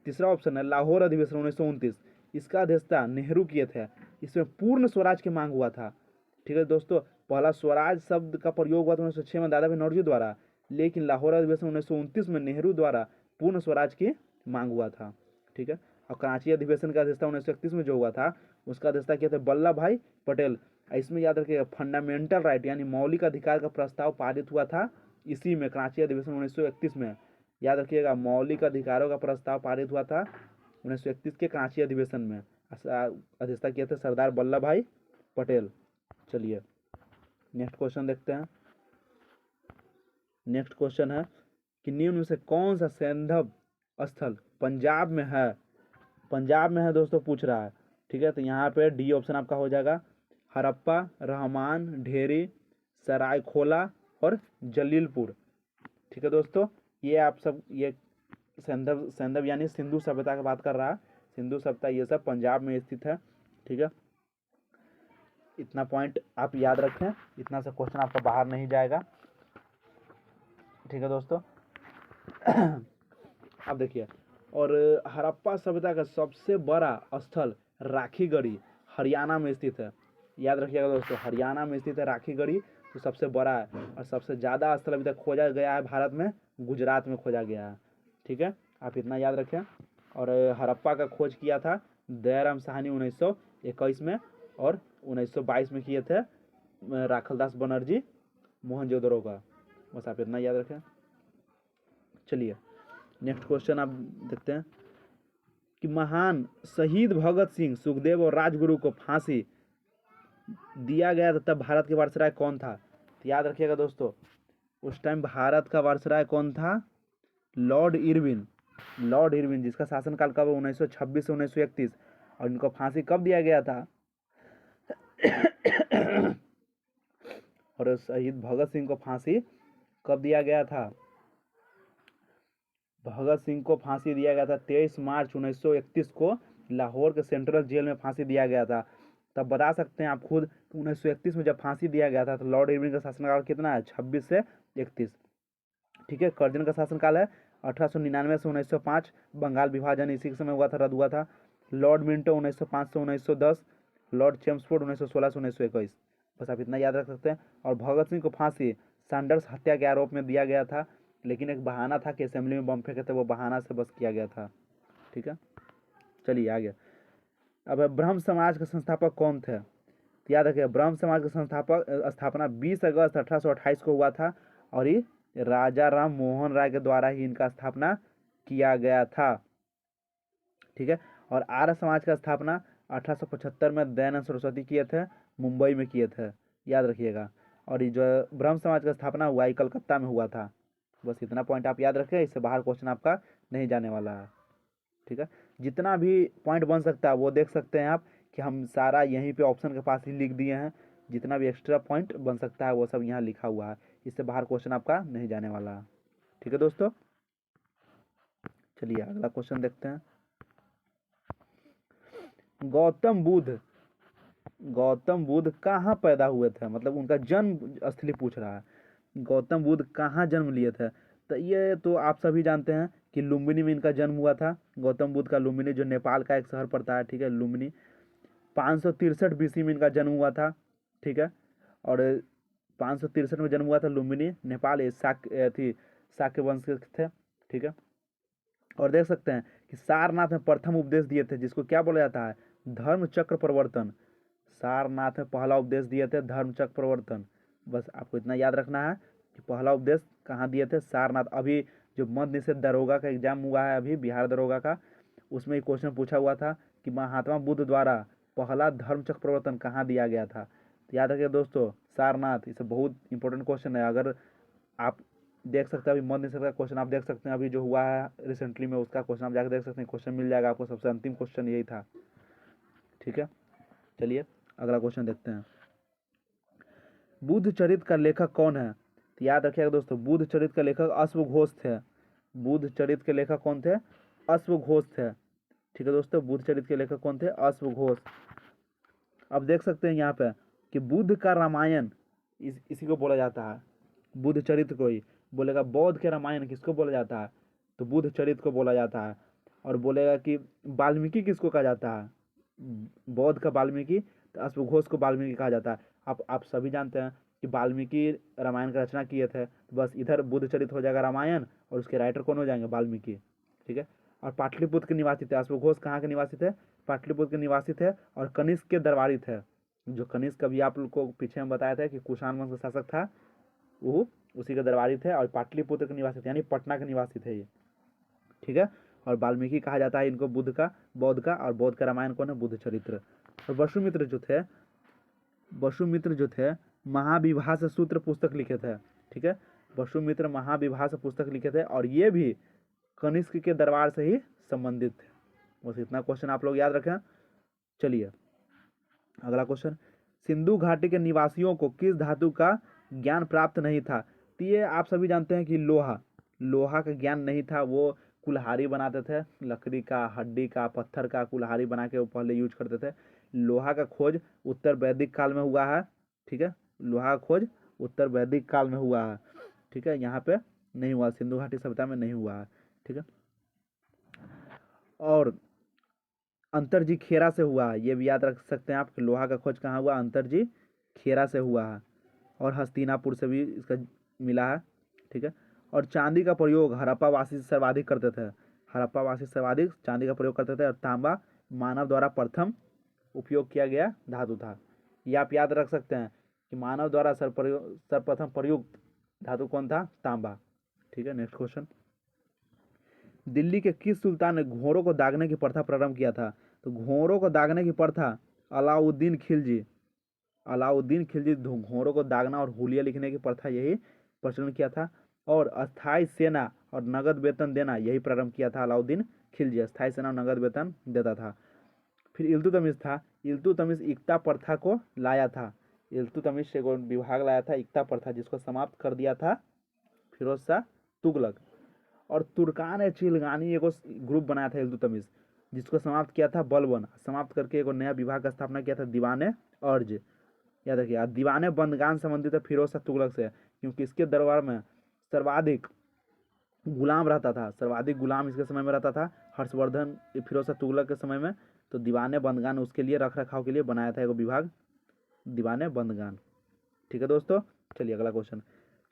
तीसरा ऑप्शन है लाहौर अधिवेशन 1929। इसका अध्यक्षता नेहरू किए थे। इसमें पूर्ण स्वराज की मांग हुआ था। ठीक है दोस्तों, पहला स्वराज शब्द का प्रयोग हुआ था 1906 में दादा भाई नौरोजी द्वारा, लेकिन लाहौर अधिवेशन 1929 में नेहरू द्वारा पूर्ण स्वराज की मांग हुआ था। ठीक है, और कराची अधिवेशन का अध्यक्षता 1931 में जो हुआ था उसका अध्यक्षता किए थे वल्लभ भाई पटेल। इसमें याद रखिएगा फंडामेंटल राइट यानी मौलिक अधिकार का प्रस्ताव पारित हुआ था इसी में, कराची अधिवेशन 1931 में। याद रखिएगा, मौलिक अधिकारों का प्रस्ताव पारित हुआ था 1931 के कराची अधिवेशन में। अध्यक्षता किए थे सरदार वल्लभ भाई पटेल। चलिए नेक्स्ट क्वेश्चन देखते हैं। नेक्स्ट क्वेश्चन है कि निम्न में से कौन सा सैंधव स्थल पंजाब में है? पंजाब में है दोस्तों, पूछ रहा है। ठीक है, तो यहाँ पे डी ऑप्शन आपका हो जाएगा, हड़प्पा, रहमान, ढेरी, सरायखोला और जलीलपुर। ठीक है दोस्तों, ये आप सब ये सैंधव यानी सिंधु सभ्यता की बात कर रहा है। सिंधु सभ्यता ये सब पंजाब में स्थित है। ठीक है, इतना पॉइंट आप याद रखें, इतना सा क्वेश्चन आपका बाहर नहीं जाएगा। ठीक है दोस्तों, अब देखिए, और हड़प्पा सभ्यता का सबसे बड़ा स्थल राखीगढ़ी हरियाणा में स्थित है। याद रखिएगा दोस्तों, हरियाणा में स्थित है राखीगढ़ी, तो सबसे बड़ा है। और सबसे ज़्यादा स्थल अभी तक खोजा गया है भारत में, गुजरात में खोजा गया है। ठीक है, आप इतना याद रखें। और हड़प्पा का खोज किया था दयाराम साहनी 1921 में, और 1922 में किए थे राखलदास बनर्जी मोहनजोदड़ो का। बस आप इतना याद रखें। चलिए नेक्स्ट क्वेश्चन आप देखते हैं कि महान शहीद भगत सिंह, सुखदेव और राजगुरु को फांसी दिया गया था तब भारत के वायसराय कौन था? तो याद रखिएगा दोस्तों, उस टाइम भारत का वायसराय कौन था? Lord Irwin. लॉर्ड इरविन, जिसका शासनकाल कब है? 1926 से 1931। और इनको फांसी कब दिया गया था? और शहीद भगत सिंह को फांसी कब दिया गया था? भगत सिंह को फांसी दिया गया था 23 मार्च 1931 को लाहौर के सेंट्रल जेल में फांसी दिया गया था। तब बता सकते हैं आप खुद, 1931 में जब फांसी दिया गया था तो लॉर्ड इरविन का शासनकाल कितना है? 26 से 31। ठीक है। कर्जन का शासनकाल है 1899 से 1905। बंगाल विभाजन इसी के समय हुआ था, रद्द हुआ था। लॉर्ड मिंटो 1905 से 1910। लॉर्ड चेम्सफोर्ड 1916 से 1921। बस आप इतना याद रख सकते हैं। और भगत सिंह को फांसी सैंडर्स हत्या के आरोप में दिया गया था, लेकिन एक बहाना था कि असेंबली में बम फेंके थे, वो बहाना से बस किया गया था। ठीक है, चलिए आगे। अब ब्रह्म समाज के संस्थापक कौन थे? तो याद रखिए, ब्रह्म समाज के स्थापना 20 अगस्त 1828 को हुआ था, और ये राजा राम मोहन राय के द्वारा ही इनका स्थापना किया गया था। ठीक है। और आर्य समाज का स्थापना 1875 में दयानंद सरस्वती किए थे, मुंबई में किए थे, याद रखिएगा। और ये जो ब्रह्म समाज का स्थापना हुआ ये कलकत्ता में हुआ था। बस इतना पॉइंट आप याद रखें, इससे बाहर क्वेश्चन आपका नहीं जाने वाला है। ठीक है। जितना भी पॉइंट बन सकता है वो देख सकते हैं आप कि हम सारा यहीं पे ऑप्शन के पास ही लिख दिए हैं। जितना भी एक्स्ट्रा पॉइंट बन सकता है वो सब यहाँ लिखा हुआ है, इससे बाहर क्वेश्चन आपका नहीं जाने वाला है। ठीक है दोस्तों, चलिए अगला क्वेश्चन देखते हैं। गौतम बुद्ध, गौतम बुद्ध कहाँ पैदा हुए थे? मतलब उनका जन्म स्थली पूछ रहा है। गौतम बुद्ध कहाँ जन्म लिए थे? तो ये तो आप सभी जानते हैं कि लुम्बिनी में इनका जन्म हुआ था। गौतम बुद्ध का लुम्बिनी, जो नेपाल का एक शहर पड़ता है, ठीक है, लुम्बिनी। 563 बीसी में इनका जन्म हुआ था। ठीक है। और 563 में जन्म हुआ था लुम्बिनी, नेपाल। ये शाक्य वंश के थे। ठीक है। और देख सकते हैं कि सारनाथ में प्रथम उपदेश दिए थे, जिसको क्या बोला जाता है? धर्म चक्र प्रवर्तन। सारनाथ में पहला उपदेश दिए थे धर्म चक्र प्रवर्तन। बस आपको इतना याद रखना है कि पहला उपदेश कहाँ दिए थे? सारनाथ। अभी जो मद्य निषेध दरोगा का एग्जाम हुआ है, अभी बिहार दरोगा का, उसमें क्वेश्चन पूछा हुआ था कि महात्मा बुद्ध द्वारा पहला धर्म चक्र प्रवर्तन कहाँ दिया गया था? तो याद रखिए दोस्तों, सारनाथ। इसे बहुत इंपॉर्टेंट क्वेश्चन है। अगर आप देख सकते हैं, अभी मध्य निषेध का क्वेश्चन आप देख सकते हैं, अभी जो हुआ है रिसेंटली में, उसका क्वेश्चन आप जाकर देख सकते हैं। क्वेश्चन मिल जाएगा आपको, सबसे अंतिम क्वेश्चन यही था। ठीक है, चलिए अगला क्वेश्चन देखते हैं। बुद्ध चरित्र का लेखक कौन है? तो याद रखिएगा दोस्तों, बुद्ध चरित्र के लेखक अश्वघोष थे। बुद्ध चरित्र के लेखक कौन थे? अश्वघोष थे। ठीक है दोस्तों, बुद्ध चरित्र के लेखक कौन थे? अश्वघोष। अब देख सकते हैं यहाँ पे कि बुद्ध का रामायण इसी को बोला जाता है, बुद्ध चरित्र को ही। बोलेगा बौद्ध के रामायण किसको बोला जाता है? तो बुद्ध चरित्र को बोला जाता है। और बोलेगा कि वाल्मीकि किसको कहा जाता है? बौद्ध का वाल्मीकि, तो अश्वघोष को वाल्मीकि कहा जाता है। आप सभी जानते हैं कि वाल्मीकि रामायण का रचना किए थे, तो बस इधर बुद्ध चरित्र हो जाएगा रामायण, और उसके राइटर कौन हो जाएंगे? वाल्मीकि। ठीक है। और पाटलिपुत्र के निवासी थे अश्वघोष। कहाँ के निवासी थे? पाटलिपुत्र के निवासी थे, और कनिष्क के दरबारी थे। जो कनिष्क अभी आप लोग को पीछे में बताया था कि कुषाण वंश का शासक था, वो उसी के दरबारी थे, और पाटलिपुत्र के निवासी थे, यानी पटना के निवासी थे ये। ठीक है। और वाल्मीकि कहा जाता है इनको बुद्ध का, बौद्ध का। और बौद्ध का रामायण कौन है? बुद्ध चरित्र। और वसुमित्र जो थे महाविवाह से सूत्र पुस्तक लिखे थे। ठीक है। वसुमित्र महाविवाह से पुस्तक लिखे थे, और ये भी कनिष्क के दरबार से ही संबंधित थे। बस इतना क्वेश्चन आप लोग याद रखें। चलिए अगला क्वेश्चन। सिंधु घाटी के निवासियों को किस धातु का ज्ञान प्राप्त नहीं था? तो ये आप सभी जानते हैं कि लोहा का ज्ञान नहीं था। वो कुल्हाड़ी बनाते थे, लकड़ी का, हड्डी का, पत्थर का कुल्हाड़ी बना के वो पहले यूज करते थे। लोहा का खोज उत्तर वैदिक काल में हुआ है। ठीक है। लोहा का खोज उत्तर वैदिक काल में हुआ है। ठीक है। यहाँ पे नहीं हुआ, सिंधु घाटी सभ्यता में नहीं हुआ है। ठीक है। और अंतरजी खेरा से हुआ है, ये भी याद रख सकते हैं आप कि लोहा का खोज कहाँ हुआ? अंतरजी खेरा से हुआ है। और हस्तिनापुर से भी इसका मिला है। ठीक है। और चांदी का प्रयोग हड़प्पावासी सर्वाधिक करते थे। हड़प्पावासी सर्वाधिक चांदी का प्रयोग करते थे। और तांबा मानव द्वारा प्रथम उपयोग किया गया धातु था। ये आप याद रख सकते हैं कि मानव द्वारा सर्वप्रथम प्रयुक्त धातु कौन था? तांबा। ठीक है। Next question. दिल्ली के किस सुल्तान ने घोड़ों को दागने की प्रथा प्रारंभ किया था? तो घोड़ों को दागने की प्रथा अलाउद्दीन खिलजी घोड़ों को दागना और हुलिया लिखने की प्रथा यही प्रचलन किया था। और अस्थायी सेना और नगद वेतन देना यही प्रारंभ किया था अलाउद्दीन खिलजी, अस्थायी सेना और नगद वेतन देता था। फिर इल्तुतमिश था, इल्तुतमिश इक्ता प्रथा को लाया था। इल्तुतमिश एक विभाग लाया था इक्ता प्रथा, जिसको समाप्त कर दिया था फिरोज शाह तुगलक। और तुर्कान ए चिलगानी एक ग्रुप बनाया था इल्तुतमिश, जिसको समाप्त किया था बलबन। समाप्त करके एक नया विभाग का स्थापना किया था दीवाने अर्ज। याद रखिए, दीवाने बंदगान संबंधित है फिरोज शाह तुगलक से, क्योंकि इसके दरबार में सर्वाधिक गुलाम रहता था, सर्वाधिक गुलाम इसके समय में रहता था हर्षवर्धन फिरोज शाह तुगलक के समय में। तो दीवाने बंदगान उसके लिए रख रखाव के लिए बनाया था एक विभाग, दीवाने बंदगान। ठीक है दोस्तों, चलिए अगला क्वेश्चन।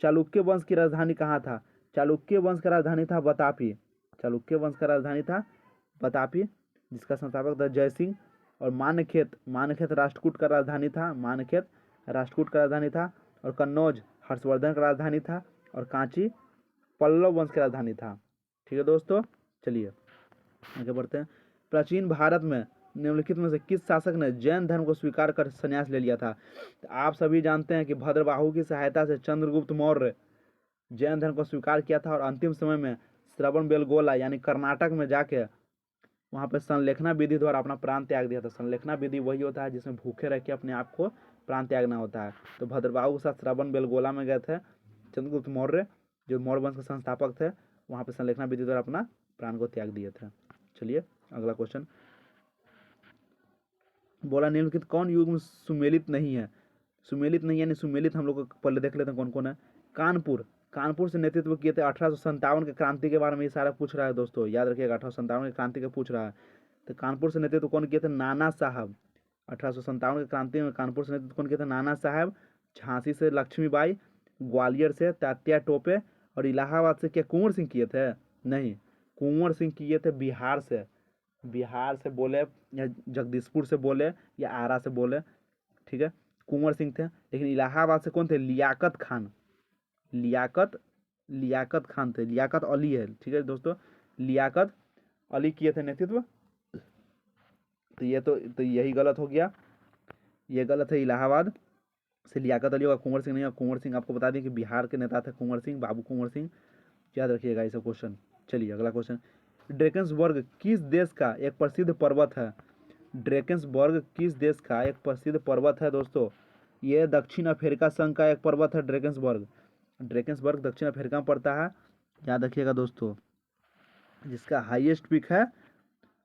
चालुक्य वंश की राजधानी कहाँ था? चालुक्य वंश का राजधानी था बतापी। चालुक्य वंश का राजधानी था बतापी, जिसका संस्थापक था जयसिंह। और मानखेत, मानखेत राष्ट्रकूट का राजधानी था, मानखेत राष्ट्रकूट का राजधानी था। और कन्नौज हर्षवर्धन का राजधानी था। और कांची पल्लव वंश की राजधानी था। ठीक है दोस्तों, चलिए आगे बढ़ते हैं। प्राचीन भारत में निम्नलिखित में से किस शासक ने जैन धर्म को स्वीकार कर संन्यास ले लिया था? तो आप सभी जानते हैं कि भद्रबाहु की सहायता से चंद्रगुप्त मौर्य जैन धर्म को स्वीकार किया था। और अंतिम समय में श्रवण बेलगोला यानी कर्नाटक में जाके वहाँ पे संलेखना विधि द्वारा अपना प्राण त्याग दिया था। संलेखना विधि वही होता है जिसमें भूखे रह के अपने आप को प्राण त्यागना होता है। तो भद्रबाहु के साथ श्रवण बेलगोला में गए थे चंद्रगुप्त मौर्य, जो मौर्य वंश के संस्थापक थे। वहाँ पे संलेखना विधि द्वारा अपना प्राण को त्याग दिए थे। चलिए अगला क्वेश्चन। बोला निम्नलिखित कौन युग सुमेलित नहीं है? सुमेलित नहीं यानी सुमेलित हम लोग को पहले देख लेते हैं कौन कौन है। कानपुर, कानपुर से नेतृत्व किए थे 1857 के क्रांति के बारे में ये सारा पूछ रहा है दोस्तों, याद रखिएगा 1857 के क्रांति के पूछ रहा है। तो कानपुर से नेतृत्व कौन किए थे? नाना साहब। 1857 के क्रांति में कानपुर से नेतृत्व कौन किए थे? नाना साहब। झांसी से लक्ष्मीबाई, ग्वालियर से तात्या टोपे। और इलाहाबाद से क्या कुंवर सिंह किए थे? नहीं, कुंवर सिंह किए थे बिहार से। बिहार से बोले या जगदीशपुर से बोले या आरा से बोले, ठीक है, कुंवर सिंह थे। लेकिन इलाहाबाद से कौन थे? लियाकत खान। लियाकत खान थे, लियाकत अली है। ठीक है दोस्तों, लियाकत अली किए थे नेतृत्व। तो ये तो यही गलत हो गया, ये गलत है। इलाहाबाद से लियाकत अली होगा, कुंवर सिंह नहीं। और कुंवर सिंह आपको बता दें कि बिहार के नेता थे कुंवर सिंह, बाबू कुंवर सिंह। याद रखिएगा ये सब क्वेश्चन। चलिए अगला क्वेश्चन। ड्रेकन्सबर्ग किस देश का एक प्रसिद्ध पर्वत है? ड्रेकन्सबर्ग किस देश का एक प्रसिद्ध पर्वत है दोस्तों? ये दक्षिण अफ्रीका संघ का एक पर्वत है ड्रेकन्सबर्ग। ड्रेकन्सबर्ग दक्षिण अफ्रीका में पड़ता है, याद रखिएगा दोस्तों। जिसका हाईएस्ट पीक है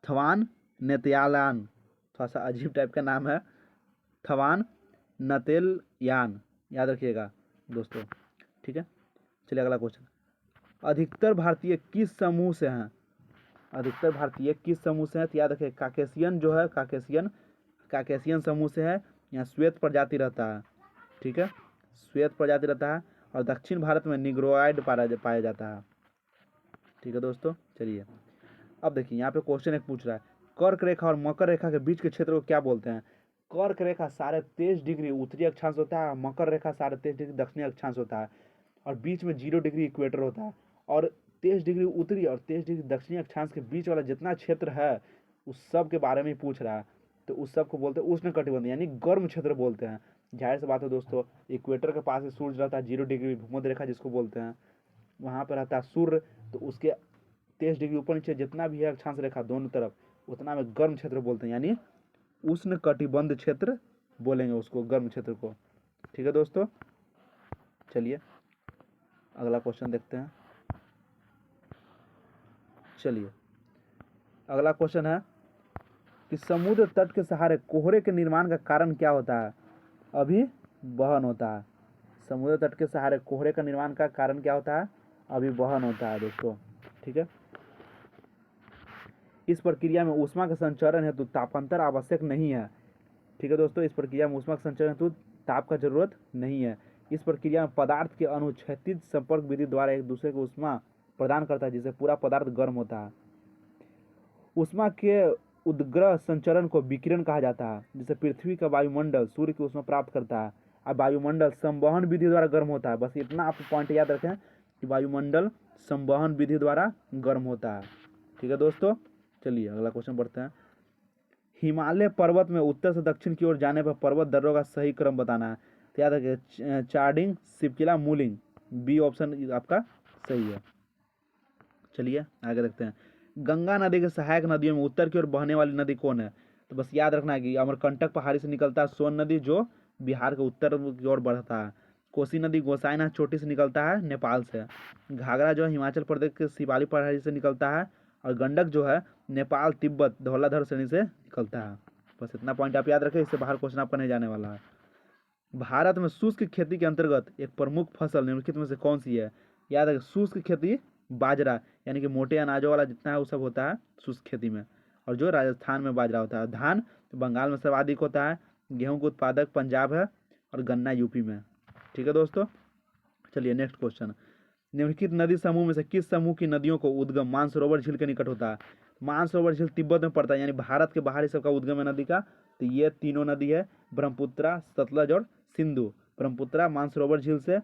थवान नेतयालान, थोड़ा सा अजीब टाइप का नाम है, थवान नतेलयान, याद रखिएगा दोस्तों। ठीक है, चलिए अगला क्वेश्चन। अधिकतर भारतीय किस समूह से हैं? अधिकतर भारतीय किस समूह से हैं? तो याद रखिए काकेशियन जो है, काकेशियन समूह से है। यहाँ श्वेत प्रजाति रहता है, ठीक है, श्वेत प्रजाति रहता है। और दक्षिण भारत में निग्रोइड पाया जाता है। ठीक है दोस्तों, चलिए अब देखिए यहाँ पे क्वेश्चन एक पूछ रहा है, कर्क रेखा और मकर रेखा के बीच के क्षेत्र को क्या बोलते हैं? कर्क रेखा 23.5 डिग्री उत्तरी अक्षांश होता है, मकर रेखा 23.5 डिग्री दक्षिणी अक्षांश होता है। और बीच में 0 डिग्री इक्वेटर होता है। और 23 डिग्री उत्तरी और 23 डिग्री दक्षिणी अक्षांश के बीच वाला जितना क्षेत्र है उस सब के बारे में पूछ रहा है। तो उस सब को बोलते हैं उष्ण कटिबंध यानी गर्म क्षेत्र बोलते हैं। जाहिर सी बात है दोस्तों, इक्वेटर के पास ही सूर्य रहता है, 0 डिग्री भूमध्य रेखा जिसको बोलते हैं, वहाँ पर रहता है सूर्य। तो उसके 23 डिग्री ऊपर नीचे जितना भी है अक्षांश रेखा दोनों तरफ, उतना में गर्म क्षेत्र बोलते हैं, यानी उष्ण कटिबंध क्षेत्र बोलेंगे उसको, गर्म क्षेत्र को। ठीक है दोस्तों, चलिए अगला क्वेश्चन देखते हैं। चलिए अगला क्वेश्चन है कि समुद्र तट के सहारे कोहरे के निर्माण का कारण क्या होता है? अभिवहन होता है। समुद्र तट के सहारे कोहरे का निर्माण का कारण क्या होता है? अभिवहन होता है दोस्तों। ठीक है, इस प्रक्रिया में ऊष्मा का संचरण हेतु तापांतर आवश्यक नहीं है। ठीक है दोस्तों, इस प्रक्रिया में ऊष्मा का संचरण हेतु ताप का जरूरत नहीं है। इस प्रक्रिया में पदार्थ के अणु क्षैतिज संपर्क विधि द्वारा एक दूसरे को ऊष्मा प्रदान करता है, जिससे पूरा पदार्थ गर्म होता है। ऊष्मा के उद्ग्रह संचरण को विकिरण कहा जाता है, जिससे पृथ्वी का वायुमंडल सूर्य की ऊष्मा प्राप्त करता है। अब वायुमंडल संवहन विधि द्वारा गर्म होता है। बस इतना आप पॉइंट याद रखें कि वायुमंडल संवहन विधि द्वारा गर्म होता है। ठीक है दोस्तों, चलिए अगला क्वेश्चन बढ़ते हैं। हिमालय पर्वत में उत्तर से दक्षिण की ओर जाने पर पर्वत दर्रों का सही क्रम बताना है। तो याद रखिए Charding, Shipki La, mulling, B option आपका सही है। चलिए आगे देखते हैं। गंगा नदी के सहायक नदियों में उत्तर की ओर बहने वाली नदी कौन है? तो बस याद रखना है कि अमरकंटक पहाड़ी से निकलता है सोन नदी, जो बिहार के उत्तर की ओर बढ़ता है। कोसी नदी गोसाईनाथ चोटी से निकलता है, नेपाल से। घाघरा जो है हिमाचल प्रदेश के शिवालिक पहाड़ी से निकलता है। और गंडक जो है नेपाल, तिब्बत, धौलाधर श्रेणी से निकलता है। बस इतना पॉइंट आप याद रखें, इससे बाहर क्वेश्चन आपका नहीं जाने वाला है। भारत में शुष्क खेती के अंतर्गत एक प्रमुख फसल निम्नलिखित में से कौन सी है? याद रखें, शुष्क खेती बाजरा, यानी कि मोटे अनाजों वाला जितना है वो सब होता है शुष्क खेती में। और जो राजस्थान में बाजरा होता है। धान तो बंगाल में सर्वाधिक होता है। गेहूं के उत्पादक पंजाब है। और गन्ना यूपी में। ठीक है दोस्तों, चलिए नेक्स्ट क्वेश्चन। निम्नलिखित नदी समूह में से किस समूह की नदियों को उद्गम मानसरोवर झील के निकट होता है? मानसरोवर झील तिब्बत में पड़ता है, यानी भारत के बाहरी सबका उद्गम है नदी का। तो ये तीनों नदी है, ब्रह्मपुत्रा, सतलज और सिंधु। ब्रह्मपुत्रा मानसरोवर झील से,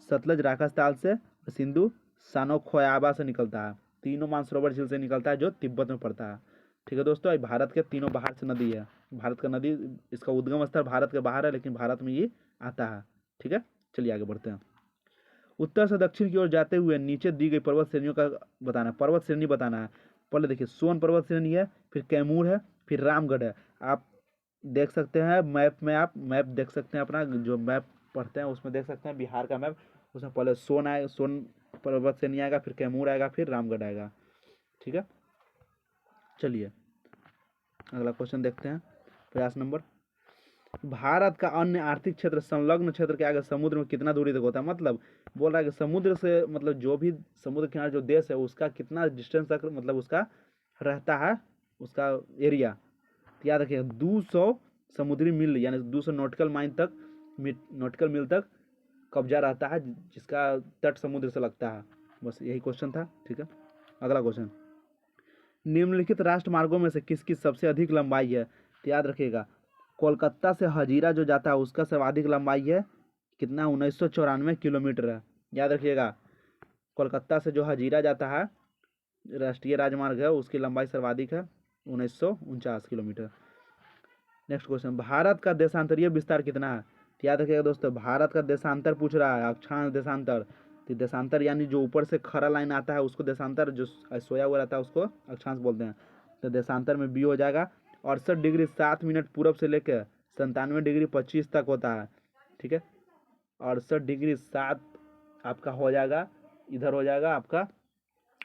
सतलज राकास ताल से, सिंधु सानोखोयाबा से निकलता है। तीनों मानसरोवर झील से निकलता है, जो तिब्बत में पड़ता है। ठीक है दोस्तों, ये भारत के तीनों बाहर से नदी है। भारत का नदी, इसका उद्गम स्थल भारत के बाहर है, लेकिन भारत में ये आता है। ठीक है, चलिए आगे बढ़ते हैं। उत्तर से दक्षिण की ओर जाते हुए नीचे दी गई पर्वत श्रेणियों का बताना, पर्वत श्रेणी बताना है। पहले देखिए, सोन पर्वत श्रेणी है, फिर कैमूर है, फिर रामगढ़ है। आप देख सकते हैं मैप में, आप मैप देख सकते हैं अपना, जो मैप पढ़ते हैं उसमें देख सकते हैं बिहार का मैप। उसमें पहले सोन आए, सोन पर्वत श्रेणी आएगा, फिर कैमूर आएगा, फिर रामगढ़ आएगा। ठीक है, चलिए अगला क्वेश्चन देखते हैं। प्रयास नंबर। भारत का अन्य आर्थिक क्षेत्र संलग्न क्षेत्र के आगे समुद्र में कितना दूरी तक होता है? मतलब बोल रहा है कि समुद्र से, मतलब जो भी समुद्र किनारे जो देश है उसका कितना डिस्टेंस तक, मतलब उसका रहता है, उसका एरिया। तो याद रखिए 200 समुद्री मील, यानी 200 नॉटिकल माइल तक, नॉटिकल मील तक कब्जा रहता है, जिसका तट समुद्र से लगता है। बस यही क्वेश्चन था। ठीक है, अगला क्वेश्चन। निम्नलिखित राष्ट्रमार्गों में से किसकी सबसे अधिक लंबाई है? तो याद रखिएगा, कोलकाता से हजीरा जो जाता है उसका सर्वाधिक लंबाई है कितना? 1994 किलोमीटर है। याद रखिएगा, कोलकाता से जो हजीरा जाता है राष्ट्रीय राजमार्ग है, उसकी लंबाई सर्वाधिक है 1949 किलोमीटर। Next question. भारत का देशांतरीय विस्तार कितना है? तो याद रखिएगा दोस्तों, भारत का देशांतर पूछ रहा है, अक्षांश देशांतर। तो देशांतर यानी जो ऊपर से खड़ा लाइन आता है उसको देशांतर, जो सोया हुआ रहता है उसको अक्षांश बोलते हैं। तो देशांतर में बी हो जाएगा। 68 डिग्री 7 मिनट पूरब से लेकर 97 डिग्री 25 तक होता है। ठीक है, 68 डिग्री 7 आपका हो जाएगा, इधर हो जाएगा आपका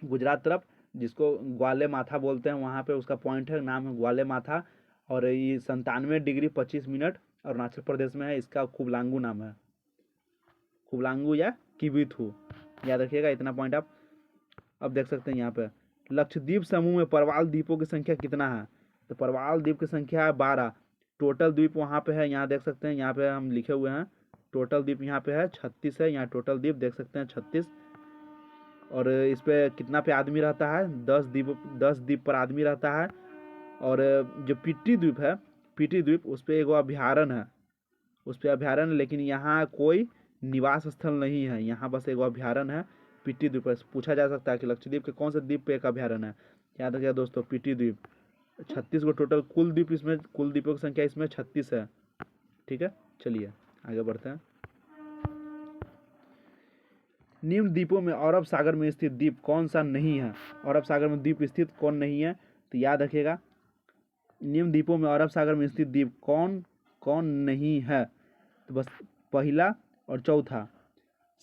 गुजरात तरफ, जिसको ग्वाले माथा बोलते हैं, वहाँ पे उसका पॉइंट है, नाम है ग्वाले माथा। और ये 97 डिग्री 25 मिनट अरुणाचल प्रदेश में है, इसका कुबलांगू नाम है, कुबलांगू या किबिथू। याद रखिएगा इतना पॉइंट आप। अब देख सकते हैं यहाँ पे, लक्षद्वीप समूह में परवाल द्वीपों की संख्या कितना है? तो परवाल द्वीप की संख्या है 12। टोटल द्वीप वहाँ पे है, यहाँ देख सकते हैं, यहाँ पे हम लिखे हुए हैं टोटल द्वीप यहाँ पे है 36 है। यहाँ टोटल द्वीप देख सकते हैं 36। और इस पे कितना पे आदमी रहता है? 10 द्वीप पर आदमी रहता है। और जो पीटी द्वीप है, पीटी द्वीप, उस पर एगो अभ्यारण्य है, उस पर अभ्यारण्य, लेकिन यहाँ कोई निवास स्थल नहीं है, यहाँ बस एगो अभ्यारण्य है पीटी द्वीप पर। पूछा जा सकता है कि लक्षद्वीप के कौन से द्वीप पे एक अभ्यारण्य है? याद रखिएगा दोस्तों, पीटी द्वीप। 36 को टोटल कुल द्वीप, इसमें कुल द्वीपों की संख्या इसमें 36 है। ठीक है, चलिए आगे बढ़ते हैं। निम्न द्वीपों में अरब सागर में स्थित द्वीप कौन सा नहीं है? अरब सागर में द्वीप स्थित कौन नहीं है? तो याद रखिएगा, निम्न द्वीपों में अरब सागर में स्थित द्वीप कौन कौन नहीं है? तो बस पहला और चौथा।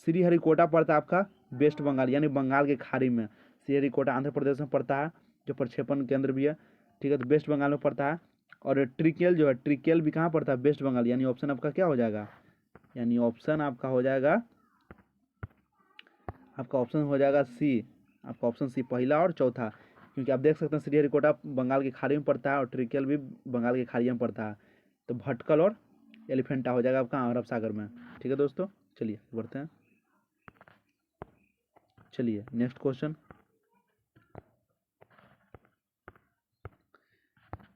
श्रीहरिकोटा पड़ता है आपका वेस्ट बंगाल, यानी बंगाल के खाड़ी में। श्रीहरिकोटा आंध्र प्रदेश में पड़ता है, जो प्रक्षेपण केंद्र भी है। ठीक है, तो वेस्ट बंगाल में पड़ता है। और ट्रिकेल जो है, ट्रिकेल भी कहाँ पड़ता है? वेस्ट बंगाल। यानी ऑप्शन आपका क्या हो जाएगा? यानी ऑप्शन आपका हो जाएगा, आपका ऑप्शन हो जाएगा सी। आपका ऑप्शन सी, पहला और चौथा। क्योंकि आप देख सकते हैं श्रीहरिकोटा बंगाल की खाड़ी में पड़ता है और ट्रिकेल भी बंगाल की खाड़ी में पड़ता है। तो भटकल और एलिफेंटा हो जाएगा आपका अरब सागर में। ठीक है दोस्तों, चलिए बढ़ते हैं। चलिए नेक्स्ट क्वेश्चन।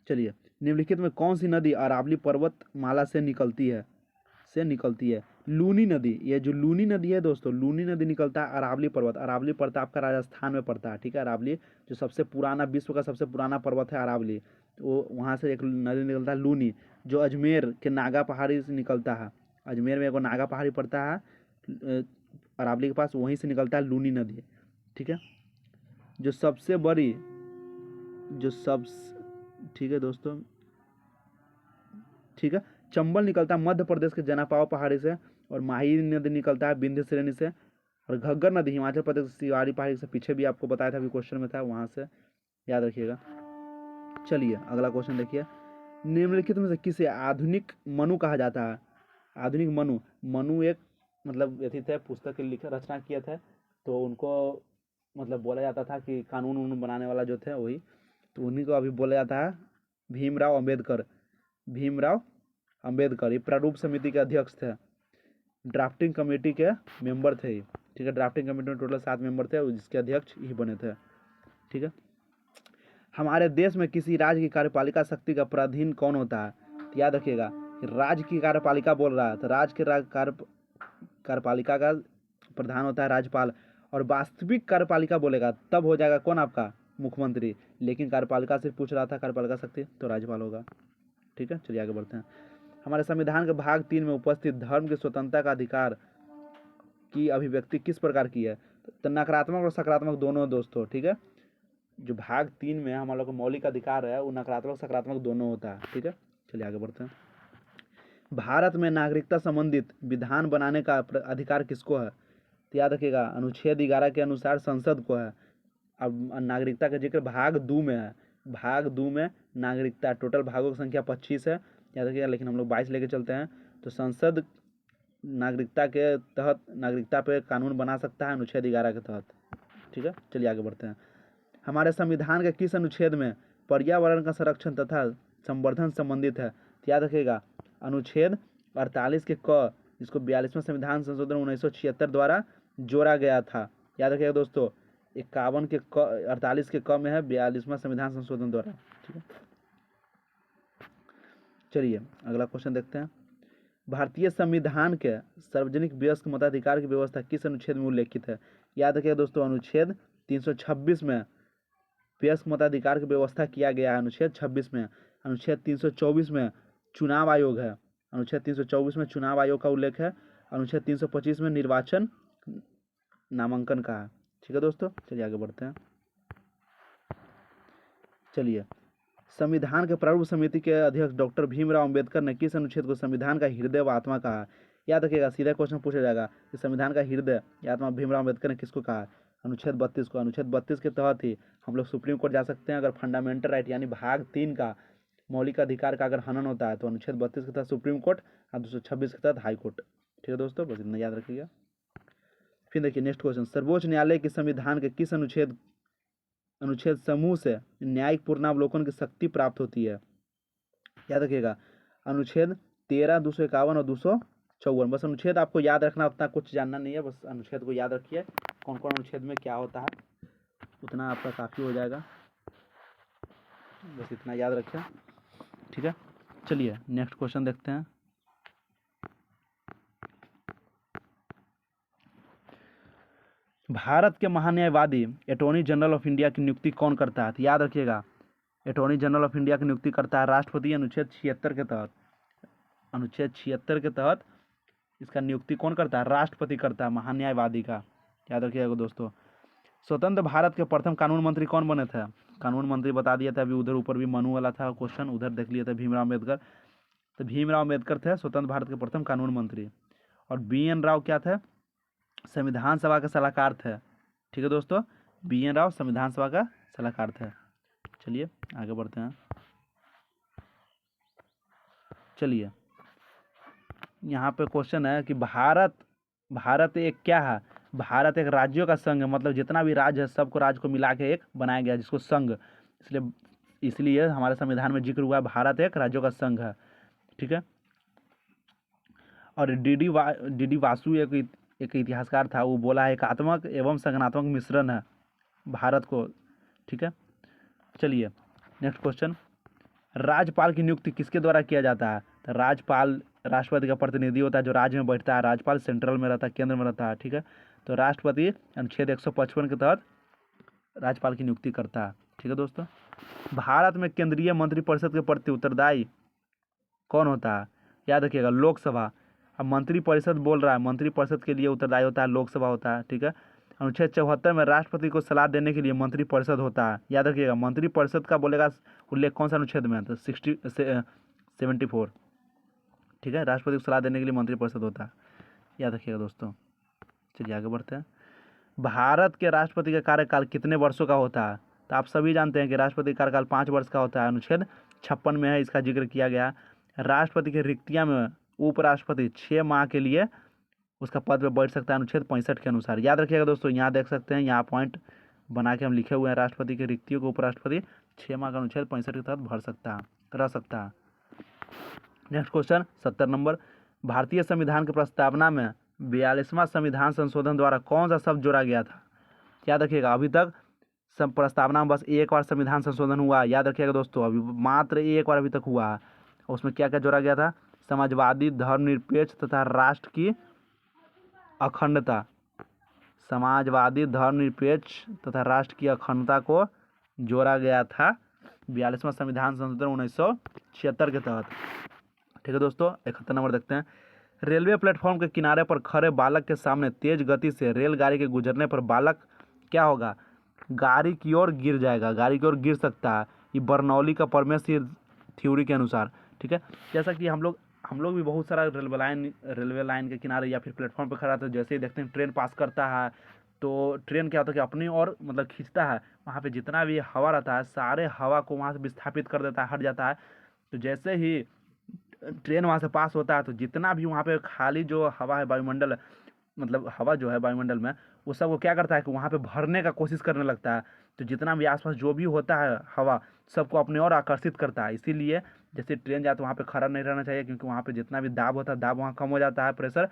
चलिए, निम्नलिखित में कौन सी नदी अरावली पर्वतमाला से निकलती है? लूनी नदी। ये जो लूनी नदी है दोस्तों, लूनी नदी निकलता है अरावली पर्वत। अरावली पड़ता है आपका राजस्थान में पड़ता है। ठीक है, अरावली जो सबसे पुराना, विश्व का सबसे पुराना पर्वत है अरावली, वो वहाँ से एक नदी निकलता है लूनी, जो अजमेर के नागा पहाड़ी से निकलता है। अजमेर में एक नागा पहाड़ी पड़ता है, अरावली के पास, वहीं से निकलता है लूनी नदी, ठीक है। जो सबसे बड़ी जो सब ठीक है दोस्तों, ठीक है। चंबल निकलता है मध्य प्रदेश के जनापाव पहाड़ी से, और माही नदी निकलता है विंध्य श्रेणी से, और घग्गर नदी हिमाचल प्रदेश शिवाड़ी पहाड़ी से, पीछे भी आपको बताया था, अभी क्वेश्चन में था, वहाँ से याद रखिएगा। चलिए अगला क्वेश्चन देखिए, निम्नलिखित में से किसे आधुनिक मनु कहा जाता है? आधुनिक मनु, मनु एक मतलब व्यथित है, पुस्तक लिखा रचना किए थे, तो उनको मतलब बोला जाता था कि कानून उनून बनाने वाला जो थे वही, तो उन्हीं को अभी बोला जाता है भीमराव अंबेडकर। भीमराव अंबेडकर ये प्रारूप समिति के अध्यक्ष थे, ड्राफ्टिंग कमेटी के मेंबर थे, ठीक है। ड्राफ्टिंग कमेटी में टोटल 7 मेंबर थे, जिसके अध्यक्ष ही बने थे, ठीक है। हमारे देश में किसी राज्य की कार्यपालिका शक्ति का प्राधीन कौन होता है? तो याद रखिएगा, राज्य की कार्यपालिका बोल रहा है, तो राज्य के कार्यपालिका का प्रधान होता है राज्यपाल, और वास्तविक कार्यपालिका बोलेगा तब हो जाएगा कौन? आपका मुख्यमंत्री। लेकिन कार्यपालिका से पूछ रहा था कार्यपालिका शक्ति, तो राज्यपाल होगा, ठीक है। चलिए आगे बढ़ते हैं। हमारे संविधान के भाग 3 में उपस्थित धर्म की स्वतंत्रता का अधिकार की अभिव्यक्ति किस प्रकार की है? तो नकारात्मक और सकारात्मक दोनों दोस्तों, ठीक है। जो भाग 3 में हम लोग का मौलिक अधिकार है, वो नकारात्मक सकारात्मक दोनों होता है, ठीक है। चलिए आगे बढ़ते हैं। भारत में नागरिकता संबंधित विधान बनाने का अधिकार किसको है? तो याद रखिएगा, अनुच्छेद 11 के अनुसार संसद को है। अब नागरिकता का जिक्र भाग 2 में है, भाग 2 में नागरिकता, टोटल भागों की संख्या 25 है, याद रखिएगा, लेकिन हम लोग 22 लेके चलते हैं। तो संसद नागरिकता के तहत नागरिकता पे कानून बना सकता है अनुच्छेद 11 के तहत, ठीक है। चलिए आगे बढ़ते हैं। हमारे संविधान के किस अनुच्छेद में पर्यावरण का संरक्षण तथा संवर्धन संबंधित है? तो याद रखिएगा, अनुच्छेद 48 के क, जिसको 42वां संविधान संशोधन 1976 द्वारा जोड़ा गया था। याद रखिएगा दोस्तों, 51 के क, 48 के क में है 42वां संविधान संशोधन द्वारा, ठीक है। चलिए अगला क्वेश्चन देखते हैं। भारतीय संविधान के सार्वजनिक वयस्क मताधिकार की व्यवस्था किस अनुच्छेद में उल्लेखित है? याद रखिएगा दोस्तों, अनुच्छेद 326 में वयस्क मताधिकार की व्यवस्था किया गया है, अनुच्छेद 26 में। अनुच्छेद 324 में चुनाव आयोग है, अनुच्छेद 324 में चुनाव आयोग का उल्लेख है, अनुच्छेद 325 में निर्वाचन नामांकन का है, ठीक है दोस्तों। चलिए आगे बढ़ते हैं। चलिए, संविधान के प्रारूप समिति के अध्यक्ष डॉक्टर भीमराव अंबेडकर ने किस अनुच्छेद को संविधान का हृदय व आत्मा कहा? याद रखिएगा, सीधा क्वेश्चन पूछा जाएगा कि संविधान का हृदय या आत्मा भीमराव अंबेडकर ने किसको कहा? अनुच्छेद 32 को। अनुच्छेद 32 के तहत ही हम लोग सुप्रीम कोर्ट जा सकते हैं, अगर फंडामेंटल राइट यानी भाग 3 का मौलिक अधिकार का अगर हनन होता है, तो अनुच्छेद 32 के तहत सुप्रीम कोर्ट और 226 के तहत हाई कोर्ट, ठीक है दोस्तों। बस इतना याद रखिएगा। फिर देखिए नेक्स्ट क्वेश्चन, सर्वोच्च न्यायालय के संविधान के किस अनुच्छेद समूह से न्यायिक पूर्णावलोकन की शक्ति प्राप्त होती है? याद रखिएगा, अनुच्छेद 13, 251 और 254। बस अनुच्छेद आपको याद रखना, उतना कुछ जानना नहीं है, बस अनुच्छेद को याद रखिए, कौन कौन अनुच्छेद में क्या होता है, उतना आपका काफ़ी हो जाएगा, बस इतना याद रखिए, ठीक है। चलिए नेक्स्ट क्वेश्चन देखते हैं। भारत के महान्यायवादी अटॉर्नी जनरल ऑफ इंडिया की नियुक्ति कौन करता है? तो याद रखिएगा, अटॉर्नी जनरल ऑफ इंडिया की नियुक्ति करता है राष्ट्रपति, अनुच्छेद 76 के तहत। अनुच्छेद 76 के तहत इसका नियुक्ति कौन करता है? राष्ट्रपति करता है महान्यायवादी का, याद रखिएगा दोस्तों। स्वतंत्र भारत के प्रथम कानून मंत्री कौन बने थे? कानून मंत्री बता दिया था अभी, उधर ऊपर भी मनु वाला था क्वेश्चन, उधर देख लिया था भीमराव अम्बेडकर। तो भीमराव अम्बेडकर थे स्वतंत्र भारत के प्रथम कानून मंत्री। और BN राव क्या थे? संविधान सभा के सलाहकार थे, ठीक है दोस्तों। BN राव संविधान सभा का सलाहकार थे। चलिए आगे बढ़ते हैं। चलिए यहाँ पे क्वेश्चन है कि भारत एक क्या है? भारत एक राज्यों का संघ है, मतलब जितना भी राज्य है सबको राज्य को मिला के एक बनाया गया जिसको संघ, इसलिए हमारे संविधान में जिक्र हुआ है भारत एक राज्यों का संघ है, ठीक है। और डी डी वासु एक इतिहासकार था, वो बोला है एकात्मक एवं संगठनात्मक मिश्रण है भारत को, ठीक है। चलिए नेक्स्ट क्वेश्चन, राज्यपाल की नियुक्ति किसके द्वारा किया जाता है? तो राज्यपाल राष्ट्रपति का प्रतिनिधि होता है, जो राज्य में बैठता है, राज्यपाल सेंट्रल में रहता है, केंद्र में रहता है, ठीक है। तो राष्ट्रपति अनुच्छेद 155 के तहत राज्यपाल की नियुक्ति करता है, ठीक है दोस्तों। भारत में केंद्रीय मंत्रिपरिषद के प्रति उत्तरदायी कौन होता है? याद रखिएगा, लोकसभा। अब मंत्रिपरिषद बोल रहा है, मंत्रिपरिषद के लिए उत्तरदायी होता है लोकसभा होता है, ठीक है। अनुच्छेद 74 में राष्ट्रपति को सलाह देने के लिए मंत्रिपरिषद होता है, याद रखिएगा। मंत्रिपरिषद का बोलेगा उल्लेख कौन सा अनुच्छेद में है, तो 74, ठीक है। राष्ट्रपति को सलाह देने के लिए मंत्रिपरिषद होता है, याद रखिएगा दोस्तों। चलिए आगे बढ़ते हैं। भारत के राष्ट्रपति का कार्यकाल कितने वर्षों का होता है, तो आप सभी जानते हैं कि राष्ट्रपति का कार्यकाल 5 वर्ष का होता है, अनुच्छेद 56 में है इसका जिक्र किया गया। राष्ट्रपति की रिक्तियां में उपराष्ट्रपति 6 माह के लिए उसका पद पे बैठ सकता है, अनुच्छेद 65 के अनुसार, याद रखिएगा दोस्तों। यहाँ देख सकते हैं, यहाँ पॉइंट बना के हम लिखे हुए हैं, राष्ट्रपति की रिक्तियों को उपराष्ट्रपति 6 माह का अनुच्छेद 65 के तहत भर सकता है, रह सकता है। नेक्स्ट क्वेश्चन 70 नंबर, भारतीय संविधान की प्रस्तावना में 42वां संविधान संशोधन द्वारा कौन सा शब्द जोड़ा गया था, याद रखिएगा। अभी तक प्रस्तावना में बस एक बार संविधान संशोधन हुआ, याद रखिएगा दोस्तों, अभी मात्र एक बार अभी तक हुआ है। उसमें क्या क्या जोड़ा गया था, समाजवादी, धर्मनिरपेक्ष तथा राष्ट्र की अखंडता, समाजवादी, धर्मनिरपेक्ष तथा राष्ट्र की अखंडता को जोड़ा गया था 42वां संविधान संशोधन 1976 के तहत, ठीक है दोस्तों। 71 नंबर देखते हैं, रेलवे प्लेटफॉर्म के किनारे पर खड़े बालक के सामने तेज गति से रेलगाड़ी के गुजरने पर बालक क्या होगा, गाड़ी की ओर गिर जाएगा, गाड़ी की ओर गिर सकता है, ये बर्नौली का प्रमेय थ्योरी के अनुसार, ठीक है। जैसा कि हम लोग भी बहुत सारा रेलवे लाइन के किनारे या फिर प्लेटफॉर्म पर खड़ा था, जैसे ही देखते हैं ट्रेन पास करता है तो ट्रेन क्या होता है कि अपनी ओर मतलब खींचता है, वहाँ पे जितना भी हवा रहता है सारे हवा को वहाँ से विस्थापित कर देता है, हट जाता है। तो जैसे ही ट्रेन वहाँ से पास होता है तो जितना भी वहाँ पे खाली जो हवा है वायुमंडल, मतलब हवा जो है वायुमंडल में, वो सब को क्या करता है कि वहाँ पे भरने का कोशिश करने लगता है। तो जितना भी आसपास जो भी होता है हवा, सबको अपनी ओर आकर्षित करता है। इसीलिए जैसे ट्रेन जाए तो वहाँ पे खड़ा नहीं रहना चाहिए, क्योंकि वहाँ पे जितना भी दाब होता है दाब वहाँ कम हो जाता है, प्रेशर।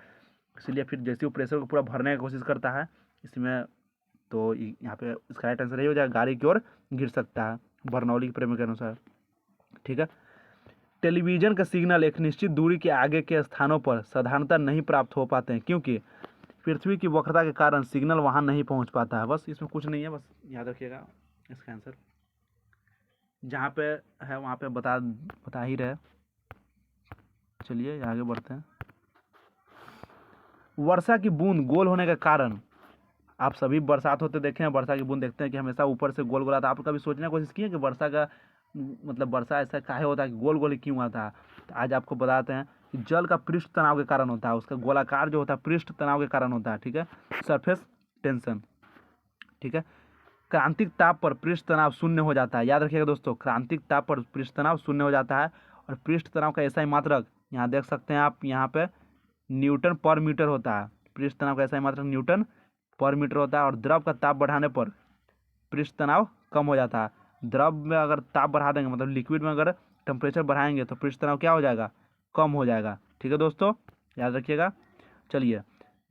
इसलिए फिर जैसे वो प्रेशर को पूरा भरने की कोशिश करता है इसमें, तो यहाँ पे इसका राइट आंसर यही हो जाएगा, गाड़ी की ओर गिर सकता है, बर्नौली के प्रमेय के अनुसार, ठीक है। टेलीविजन का सिग्नल एक निश्चित दूरी के आगे के स्थानों पर साधारणतः नहीं प्राप्त हो पाते हैं, क्योंकि पृथ्वी की वक्रता के कारण सिग्नल वहां नहीं पहुंच पाता है। बस इसमें कुछ नहीं है, बस याद रखिएगा इसका आंसर जहाँ पे है वहाँ पे बता ही रहे। चलिए आगे बढ़ते हैं। वर्षा की बूंद गोल होने का कारण, आप सभी बरसात होते देखे हैं, वर्षा की बूंद देखते हैं कि हमेशा ऊपर से गोल गोल आता है। आप कभी सोचने की कोशिश किए कि वर्षा का मतलब वर्षा ऐसा काहे होता है कि गोल गोल क्यों आता है, तो आज आपको बताते हैं कि जल का पृष्ठ तनाव के कारण होता है, उसका गोलाकार जो होता है पृष्ठ तनाव के कारण होता है, ठीक है, सरफेस टेंशन, ठीक है। क्रांतिक ताप पर पृष्ठ तनाव शून्य हो जाता है, याद रखिएगा दोस्तों, क्रांतिक ताप पर पृष्ठ तनाव शून्य हो जाता है। और पृष्ठ तनाव का ऐसा ही मात्रक यहाँ देख सकते हैं आप, यहाँ पे न्यूटन पर मीटर होता है, पृष्ठ तनाव का ऐसा ही मात्रक न्यूटन पर मीटर होता है। और द्रव का ताप बढ़ाने पर पृष्ठ तनाव कम हो जाता है। द्रव में अगर ताप बढ़ा देंगे, मतलब लिक्विड में अगर टेम्परेचर बढ़ाएंगे तो पृष्ठ तनाव क्या हो जाएगा, कम हो जाएगा, ठीक है दोस्तों, याद रखिएगा। चलिए,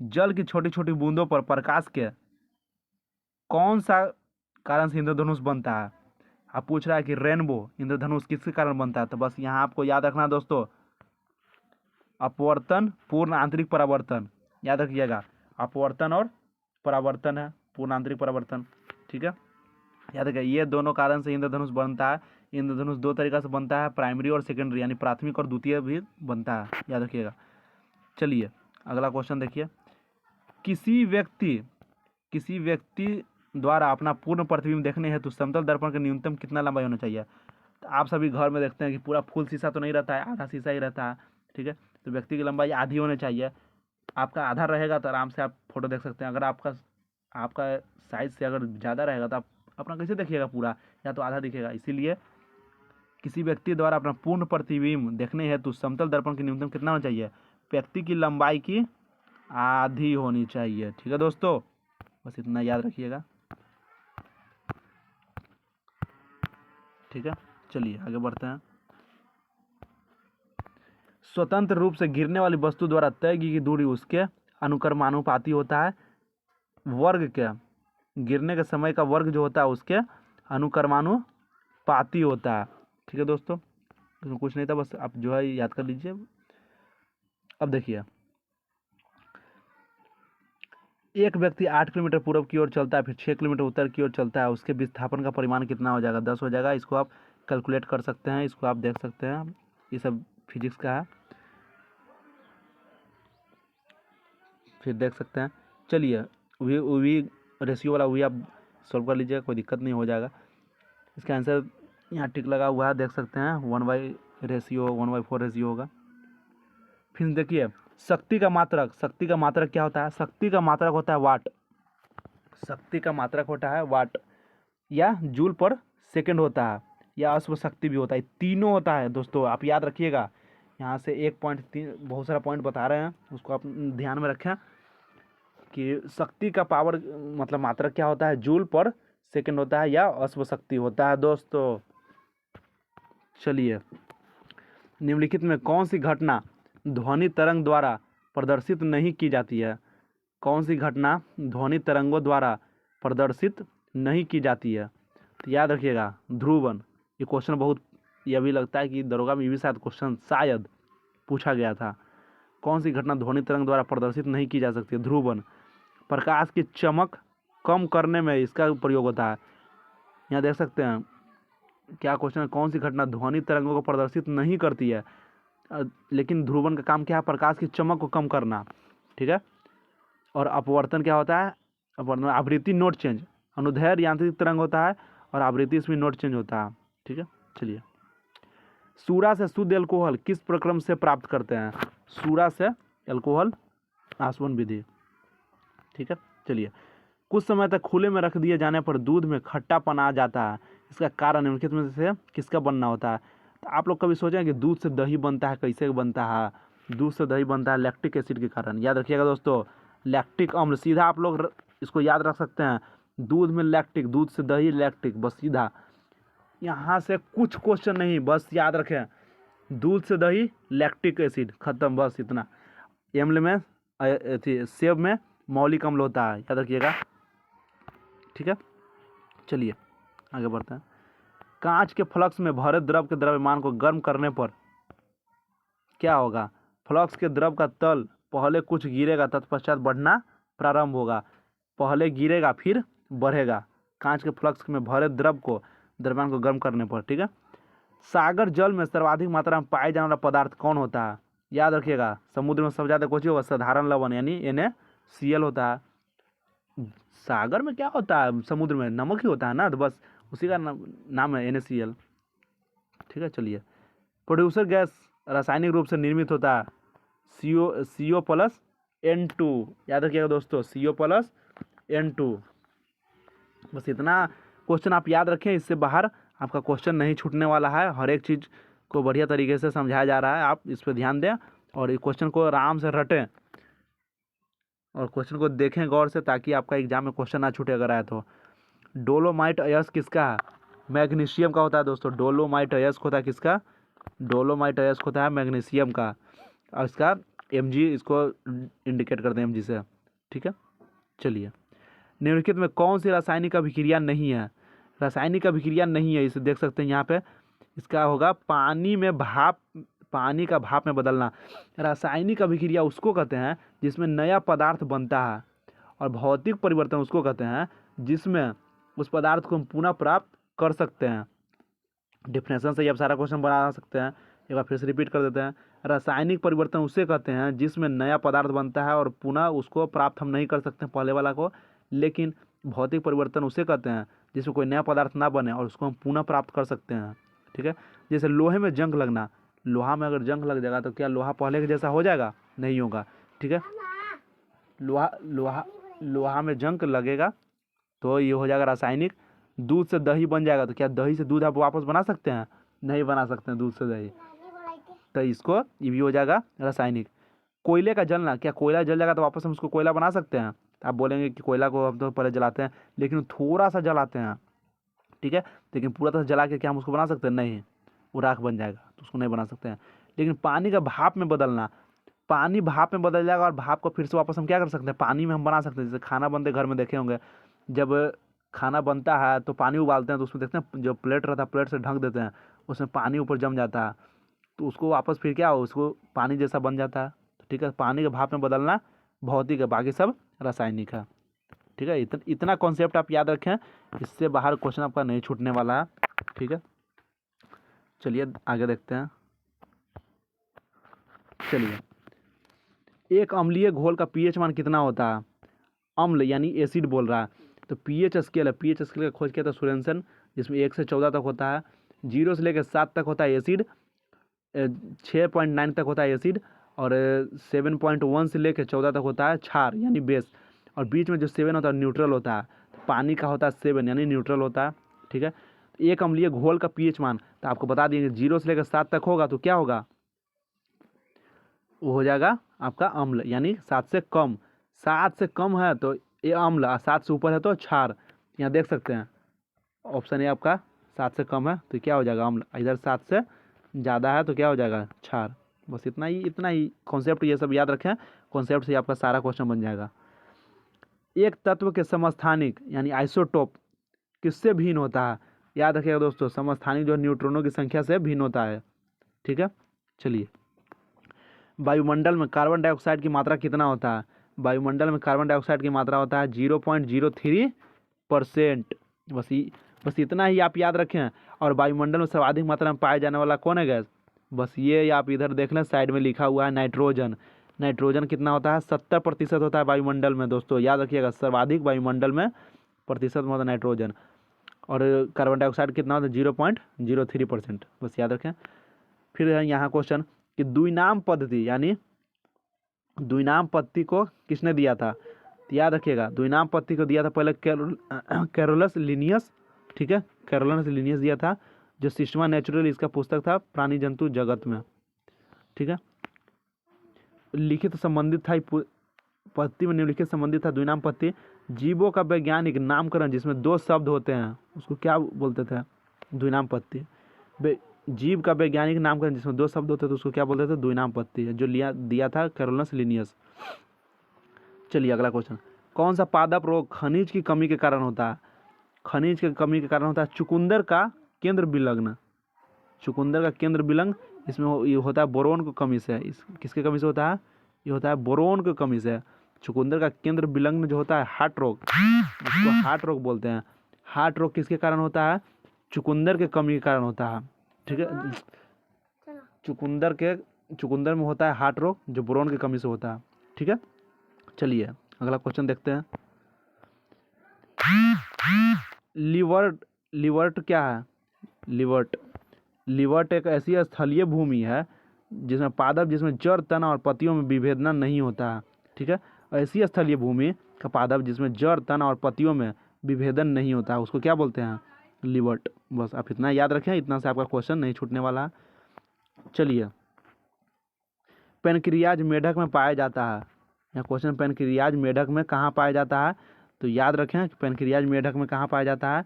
जल की छोटी छोटी बूंदों पर प्रकाश के कौन सा कारण से इंद्रधनुष बनता है। आप पूछ रहा है कि रेनबो इंद्रधनुष किसके कारण बनता है, तो बस यहाँ आपको याद रखना दोस्तों, अपवर्तन, पूर्ण आंतरिक परावर्तन, याद रखिएगा, अपवर्तन और परावर्तन है, पूर्ण आंतरिक परावर्तन, ठीक है। याद रखिए ये दोनों कारण से इंद्रधनुष बनता है। इंद्रधनुष दो तरीका से बनता है, प्राइमरी और सेकेंडरी, यानी प्राथमिक और द्वितीय भी बनता है, याद रखिएगा। चलिए अगला क्वेश्चन देखिए, किसी व्यक्ति द्वारा अपना पूर्ण प्रतिबिंब देखने हेतु समतल दर्पण का न्यूनतम कितना लंबाई होना चाहिए। तो आप सभी घर में देखते हैं कि पूरा फुल शीशा तो नहीं रहता है, आधा शीशा ही रहता है, ठीक है। तो व्यक्ति की लंबाई आधी होनी चाहिए। आपका आधा रहेगा तो आराम से आप फोटो देख सकते हैं। अगर आपका साइज से अगर ज़्यादा रहेगा तो आप अपना कैसे देखिएगा पूरा, या तो आधा दिखेगा। इसीलिए किसी व्यक्ति द्वारा अपना पूर्ण प्रतिबिंब देखने हेतु समतल दर्पण की न्यूनतम कितना होना चाहिए, व्यक्ति की लंबाई की आधी होनी चाहिए, ठीक है दोस्तों, बस इतना याद रखिएगा, ठीक है। चलिए आगे बढ़ते हैं। स्वतंत्र रूप से गिरने वाली वस्तु द्वारा तय की दूरी उसके अनुक्रमानुपाती होता है। वर्ग के गिरने के समय का वर्ग जो होता है उसके अनुक्रमानुपाती होता है, ठीक है दोस्तों। इसमें कुछ नहीं था, बस आप जो है याद कर लीजिए। अब देखिए, एक व्यक्ति 8 किलोमीटर पूर्व की ओर चलता है, फिर 6 किलोमीटर उत्तर की ओर चलता है, उसके विस्थापन का परिमाण कितना हो जाएगा, 10 हो जाएगा। इसको आप कैलकुलेट कर सकते हैं, इसको आप देख सकते हैं, ये सब फिजिक्स का है। फिर देख सकते हैं। चलिए वी रेशियो वाला वी आप सॉल्व कर लीजिएगा, कोई दिक्कत नहीं, हो जाएगा। इसका आंसर यहाँ टिक लगा हुआ है, देख सकते हैं 1/4 रेशियो होगा। फिर देखिए शक्ति का मात्रक क्या होता है? शक्ति का मात्रक होता है वाट। शक्ति का मात्रक होता है वाट, या जूल पर सेकंड होता है, या अश्व शक्ति भी होता है, तीनों होता है दोस्तों, आप याद रखिएगा। यहाँ से 1.3 बहुत सारा पॉइंट बता रहे हैं, उसको आप ध्यान में रखें कि शक्ति का पावर मतलब मात्रक क्या होता है? जूल पर सेकंड होता है या अश्व शक्ति होता है दोस्तों। चलिए निम्नलिखित में कौन सी घटना ध्वनि तरंग द्वारा प्रदर्शित नहीं की जाती है? कौन सी घटना ध्वनि तरंगों द्वारा प्रदर्शित नहीं की जाती है? तो याद रखिएगा ध्रुवन। ये क्वेश्चन बहुत, यह भी लगता है कि दरोगा में भी शायद क्वेश्चन शायद पूछा गया था। कौन सी घटना ध्वनि तरंग द्वारा प्रदर्शित नहीं की जा सकती है? ध्रुवन। प्रकाश की चमक कम करने में इसका प्रयोग होता है। यहाँ देख सकते हैं क्या क्वेश्चन है, कौन सी घटना ध्वनि तरंगों को प्रदर्शित नहीं करती है लेकिन ध्रुवन का काम क्या है? प्रकाश की चमक को कम करना, ठीक है। और अपवर्तन क्या होता है? अपवर्तन आवृत्ति नोट चेंज। अनुदैर्घ्य यांत्रिक तरंग होता है और आवृत्ति इसमें नोट चेंज होता है, ठीक है। चलिए सूरा से शुद्ध एल्कोहल किस प्रक्रम से प्राप्त करते हैं? सूरा से एल्कोहल आसवन विधि, ठीक है। चलिए कुछ समय तक खुले में रख दिए जाने पर दूध में खट्टापन आ जाता है, इसका कारण निम्नलिखित में से किसका बनना होता है? तो आप लोग कभी सोचें कि दूध से दही बनता है, कैसे बनता है? दूध से दही बनता है लैक्टिक एसिड के कारण। याद रखिएगा दोस्तों, लैक्टिक अम्ल, सीधा आप लोग इसको याद रख सकते हैं, दूध में लैक्टिक, दूध से दही लैक्टिक, बस सीधा। यहाँ से कुछ क्वेश्चन नहीं, बस याद रखें दूध से दही लैक्टिक एसिड, खत्म, बस इतना। अम्ल में सेब में मौलिक अम्ल होता है, याद रखिएगा, ठीक है। चलिए आगे बढ़ते हैं। कांच के फ्लक्स में भरे द्रव के द्रव्यमान को गर्म करने पर क्या होगा? फ्लक्स के द्रव का तल पहले कुछ गिरेगा, तत्पश्चात बढ़ना प्रारंभ होगा। पहले गिरेगा फिर बढ़ेगा, कांच के फ्लक्स में भरे द्रव को द्रव्यमान को गर्म करने पर, ठीक है। सागर जल में सर्वाधिक मात्रा में पाए जाने वाला पदार्थ कौन होता है? याद रखिएगा समुद्र में सबसे ज़्यादा कुछ होगा साधारण लवण यानी NaCl होता है। सागर में क्या होता है? समुद्र में नमक ही होता है ना, तो बस उसी का नाम है NaCl, ठीक है। चलिए प्रोड्यूसर गैस रासायनिक रूप से निर्मित होता है CO+N2, याद रखिएगा दोस्तों CO+N2। बस इतना क्वेश्चन आप याद रखें, इससे बाहर आपका क्वेश्चन नहीं छूटने वाला है। हर एक चीज़ को बढ़िया तरीके से समझाया जा रहा है, आप इस पर ध्यान दें और इस क्वेश्चन को आराम से रटें और क्वेश्चन को देखें गौर से, ताकि आपका एग्जाम में क्वेश्चन ना छूटे अगर आए तो। डोलोमाइट अयस्क किसका है? मैग्नीशियम का होता है दोस्तों। डोलोमाइट अयस्क होता है किसका? डोलोमाइट अयस्क होता है मैग्नीशियम का, और इसका Mg इसको इंडिकेट करते हैं Mg से, ठीक है। चलिए निम्नलिखित में कौन सी रासायनिक अभिक्रिया नहीं है? रासायनिक अभिक्रिया नहीं है, इसे देख सकते हैं यहाँ पे, इसका होगा पानी का भाप में बदलना। रासायनिक अभिक्रिया उसको कहते हैं जिसमें नया पदार्थ बनता है, और भौतिक परिवर्तन उसको कहते हैं जिसमें उस पदार्थ को हम पुनः प्राप्त कर सकते हैं। डिफिनेशन से ही आप सारा क्वेश्चन बना सकते हैं, एक बार फिर से रिपीट कर देते हैं। रासायनिक परिवर्तन उसे कहते हैं जिसमें नया पदार्थ बनता है और पुनः उसको प्राप्त हम नहीं कर सकते पहले वाला को, लेकिन भौतिक परिवर्तन उसे कहते हैं जिसमें कोई नया पदार्थ ना बने और उसको हम पुनः प्राप्त कर सकते हैं, ठीक है। जैसे लोहे में जंग लगना, लोहा में अगर जंग लग जाएगा तो क्या लोहा पहले के जैसा हो जाएगा? नहीं होगा, ठीक है। लोहा में जंग लगेगा तो ये हो जाएगा रासायनिक। दूध से दही बन जाएगा तो क्या दही से दूध आप वापस बना सकते हैं? नहीं बना सकते हैं दूध से दही, तो इसको ये भी हो जाएगा रासायनिक। कोयले का जलना, क्या कोयला जल जाएगा तो वापस हम उसको कोयला बना सकते हैं? आप बोलेंगे कि कोयला को हम तो पहले जलाते हैं, लेकिन थोड़ा सा जलाते हैं, ठीक है, लेकिन पूरा तरह जला के क्या हम उसको बना सकते हैं? नहीं, वो राख बन जाएगा, तो उसको नहीं बना सकते हैं। लेकिन पानी का भाप में बदलना, पानी भाप में बदल जाएगा और भाप को फिर से वापस हम क्या कर सकते हैं? पानी में हम बना सकते हैं। जैसे खाना बनते घर में देखे होंगे, जब खाना बनता है तो पानी उबालते हैं तो उसमें देखते हैं जो प्लेट रहता है प्लेट से ढक देते हैं, उसमें पानी ऊपर जम जाता है, तो उसको वापस फिर क्या हो, उसको पानी जैसा बन जाता है, ठीक है। पानी के भाप में बदलना भौतिक है, बाकी सब रासायनिक है, ठीक है। इतना कॉन्सेप्ट आप याद रखें, इससे बाहर क्वेश्चन आपका नहीं छूटने वाला है, ठीक है। चलिए आगे देखते हैं। चलिए एक अम्लीय घोल का पीएच मान कितना होता है? अम्ल यानी एसिड बोल रहा है, तो पीएच स्केल है, पीएच स्केल का खोज किया था सुरेंसन, जिसमें 1 से 14 तक होता है, 0 से लेकर 7 तक होता है एसिड, 6.9 तक होता है एसिड, और 7.1 से लेकर 14 तक होता है क्षार यानी बेस, और बीच में जो 7 होता है न्यूट्रल होता है। तो पानी का होता है 7 यानी न्यूट्रल होता है। ठीक है, एक अम्लीय घोल का पीएच मान तो आपको बता देंगे 0 से लेकर 7 तक होगा तो क्या होगा? वो हो जाएगा आपका अम्ल यानी 7 से कम। 7 से कम है तो ये अम्ल, और 7 से ऊपर है तो क्षार। यहाँ देख सकते हैं ऑप्शन ए आपका 7 से कम है तो क्या हो जाएगा? अम्ल। इधर 7 से ज़्यादा है तो क्या हो जाएगा? क्षार। बस इतना ही कॉन्सेप्ट ये सब याद रखें, कॉन्सेप्ट से आपका सारा क्वेश्चन बन जाएगा। एक तत्व के समस्थानिक यानी आइसोटोप किससे भिन्न होता है? याद रखिएगा दोस्तों, समस्थानिक जो न्यूट्रॉनों की संख्या से भिन्न होता है। ठीक है, चलिए। वायुमंडल में कार्बन डाइऑक्साइड की मात्रा कितना होता है? वायुमंडल में कार्बन डाइऑक्साइड की मात्रा होता है 0.03%। बस इतना ही आप याद रखें। और वायुमंडल में सर्वाधिक मात्रा में पाया जाने वाला कौन है गैस? बस ये आप इधर देख लें, साइड में लिखा हुआ है नाइट्रोजन। नाइट्रोजन कितना होता है? 70% होता है वायुमंडल में। दोस्तों याद रखिएगा, सर्वाधिक वायुमंडल में प्रतिशत में होता है नाइट्रोजन। और कार्बन डाइऑक्साइड कितना होता है? 0.03%। बस याद रखें। फिर है यहाँ क्वेश्चन कि द्विनाम पद्धति यानी द्विनाम पद्धति को किसने दिया था? तो याद रखिएगा, द्विनाम पद्धति को दिया था पहले कैरोलस लिनियस। ठीक है, कैरोलस लिनियस दिया था, जो सिस्टमा नेचुरल इसका पुस्तक था प्राणी जंतु जगत में। ठीक है, लिखित संबंधित था पद्धति में, निम्नलिखित संबंधित था द्विनाम पद्धति। जीवों का वैज्ञानिक नामकरण जिसमें 2 शब्द होते हैं उसको क्या बोलते थे? द्विनाम पद्धति। जीव का वैज्ञानिक नामकरण जिसमें 2 शब्द होते थे उसको क्या बोलते थे? द्विनाम पद्धति, जो दिया था कैरोलस लिनियस। चलिए अगला क्वेश्चन, कौन सा पादप रोग खनिज की कमी के कारण होता है? खनिज की कमी के कारण होता है चुकंदर का केंद्र विलग्न। चुकंदर का केंद्र विलग्न, इसमें ये होता है बोरोन की कमी से। इस किसके कमी से होता है? ये होता है बोरोन की कमी से। चुकंदर का केंद्र विलग्न जो होता है हार्ट रोग, इसको हार्ट रोग बोलते हैं। हार्ट रोग किसके कारण होता है? चुकंदर के कमी के कारण होता है। ठीक है, चुकंदर में होता है हार्ट रोग जो बोरोन की कमी से होता है। ठीक है, चलिए अगला क्वेश्चन देखते हैं। लिवर्ट क्या है? लिवर्ट एक ऐसी स्थलीय भूमि है जिसमें पादप जिसमें जड़, तना और पत्तियों में विभेदन नहीं होता है। ठीक है, ऐसी स्थलीय भूमि का पादप जिसमें जड़, तना और पत्तियों में विभेदन नहीं होता है उसको क्या बोलते हैं? लिवर्ट। बस आप इतना याद रखें, इतना से आपका क्वेश्चन नहीं छूटने वाला है। चलिए, पेनक्रियाज मेढक में पाया जाता है। यह क्वेश्चन पेनक्रियाज मेढक में कहाँ पाया जाता है? तो याद रखें कि पेनक्रियाज मेढक में कहाँ पाया जाता है?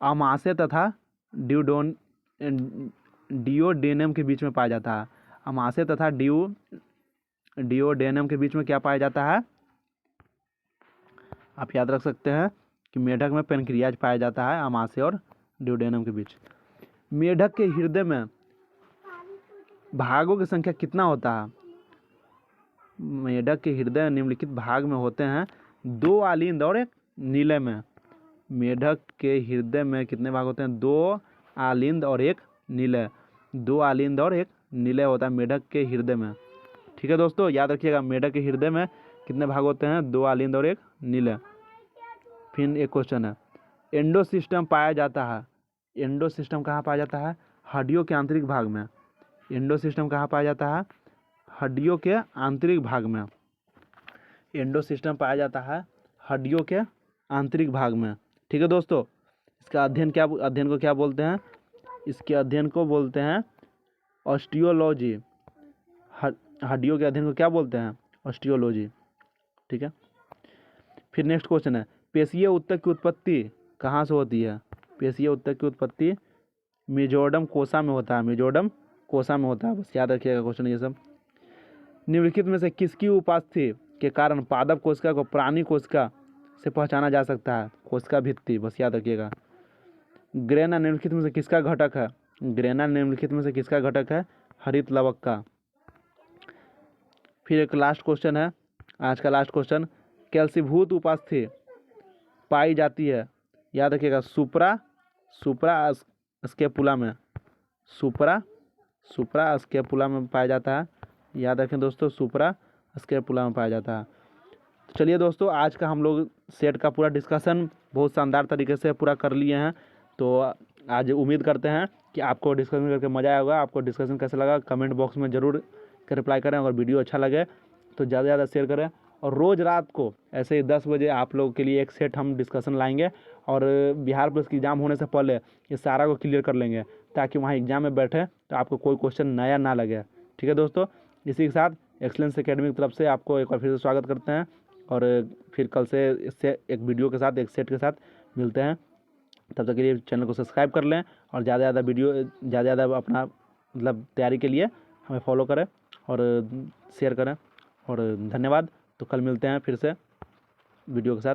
अमाशय तथा डिओडेनम के बीच में पाया जाता है। अमाशय तथा डिओडेनम के बीच में क्या पाया जाता है? आप याद रख सकते हैं कि मेढक में पेनक्रियाज पाया जाता है अमाशय और डिओडेनम के बीच। मेढक के हृदय में भागों की संख्या कितना होता है? मेढक के हृदय निम्नलिखित भाग में होते हैं 2 आलिंद और 1 नीले में। मेढक के हृदय में कितने भाग होते हैं? 2 आलिंद और 1 नीले। 2 आलिंद और 1 नीले होता है मेढक के हृदय में। ठीक है दोस्तों, याद रखिएगा, मेढक के हृदय में कितने भाग होते हैं? 2 आलिंद और 1 नीले। फिर एक क्वेश्चन है, एंडो सिस्टम पाया जाता है। एंडो सिस्टम कहाँ पाया जाता है? हड्डियों के आंतरिक भाग में। एंडो सिस्टम कहाँ पाया जाता है? हड्डियों के आंतरिक भाग में। एंडो सिस्टम पाया जाता है हड्डियों के आंतरिक भाग में। ठीक है दोस्तों, इसका अध्ययन को क्या बोलते हैं? इसके अध्ययन को बोलते हैं ऑस्टियोलॉजी। हड्डियों के अध्ययन को क्या बोलते हैं? ऑस्टियोलॉजी। ठीक है, फिर नेक्स्ट क्वेश्चन है, पेशीय ऊतक की उत्पत्ति कहाँ से होती है? पेशीय ऊतक की उत्पत्ति मेजोडर्म कोसा में होता है। मेजोडर्म कोसा में होता है। बस याद रखिएगा क्वेश्चन ये सब। निम्नलिखित में से किसकी उपस्थिति के कारण पादप कोशिका को प्राणी कोशिका से पहचाना जा सकता है? कोशिका भित्ति। बस याद रखिएगा। ग्रेना निम्नलिखित में से किसका घटक है? ग्रेना निम्नलिखित में से किसका घटक है? हरित लवक का। फिर एक लास्ट क्वेश्चन है, आज का लास्ट क्वेश्चन, कैल्सीभूत उपस्थिति पाई जाती है। याद रखिएगा, सुप्रा स्केपुला में। सुप्रा स्केपुला में पाया जाता है। याद रखें दोस्तों, सुप्रा स्क्रैपुला में पाया जाता है। तो चलिए दोस्तों, आज का हम लोग सेट का पूरा डिस्कशन बहुत शानदार तरीके से पूरा कर लिए हैं। तो आज उम्मीद करते हैं कि आपको डिस्कशन करके मज़ा आया होगा। आपको डिस्कशन कैसा लगा कमेंट बॉक्स में ज़रूर रिप्लाई करें। अगर वीडियो अच्छा लगे तो ज़्यादा से ज़्यादा शेयर करें। और रोज़ रात को ऐसे ही 10 बजे आप लोगों के लिए एक सेट हम डिस्कशन लाएंगे और बिहार पुलिस की एग्ज़ाम होने से पहले ये सारा को क्लियर कर लेंगे, ताकि वहाँ एग्ज़ाम में बैठे तो आपको कोई क्वेश्चन नया ना लगे। ठीक है दोस्तों, इसी के साथ एक्सीलेंस एकेडमी की तरफ से आपको एक बार फिर से स्वागत करते हैं और फिर कल से इससे एक वीडियो के साथ, एक सेट के साथ मिलते हैं। तब तक के लिए चैनल को सब्सक्राइब कर लें और ज़्यादा से ज़्यादा वीडियो, ज़्यादा से ज़्यादा अपना मतलब तैयारी के लिए हमें फॉलो करें और शेयर करें। और धन्यवाद। तो कल मिलते हैं फिर से वीडियो के साथ।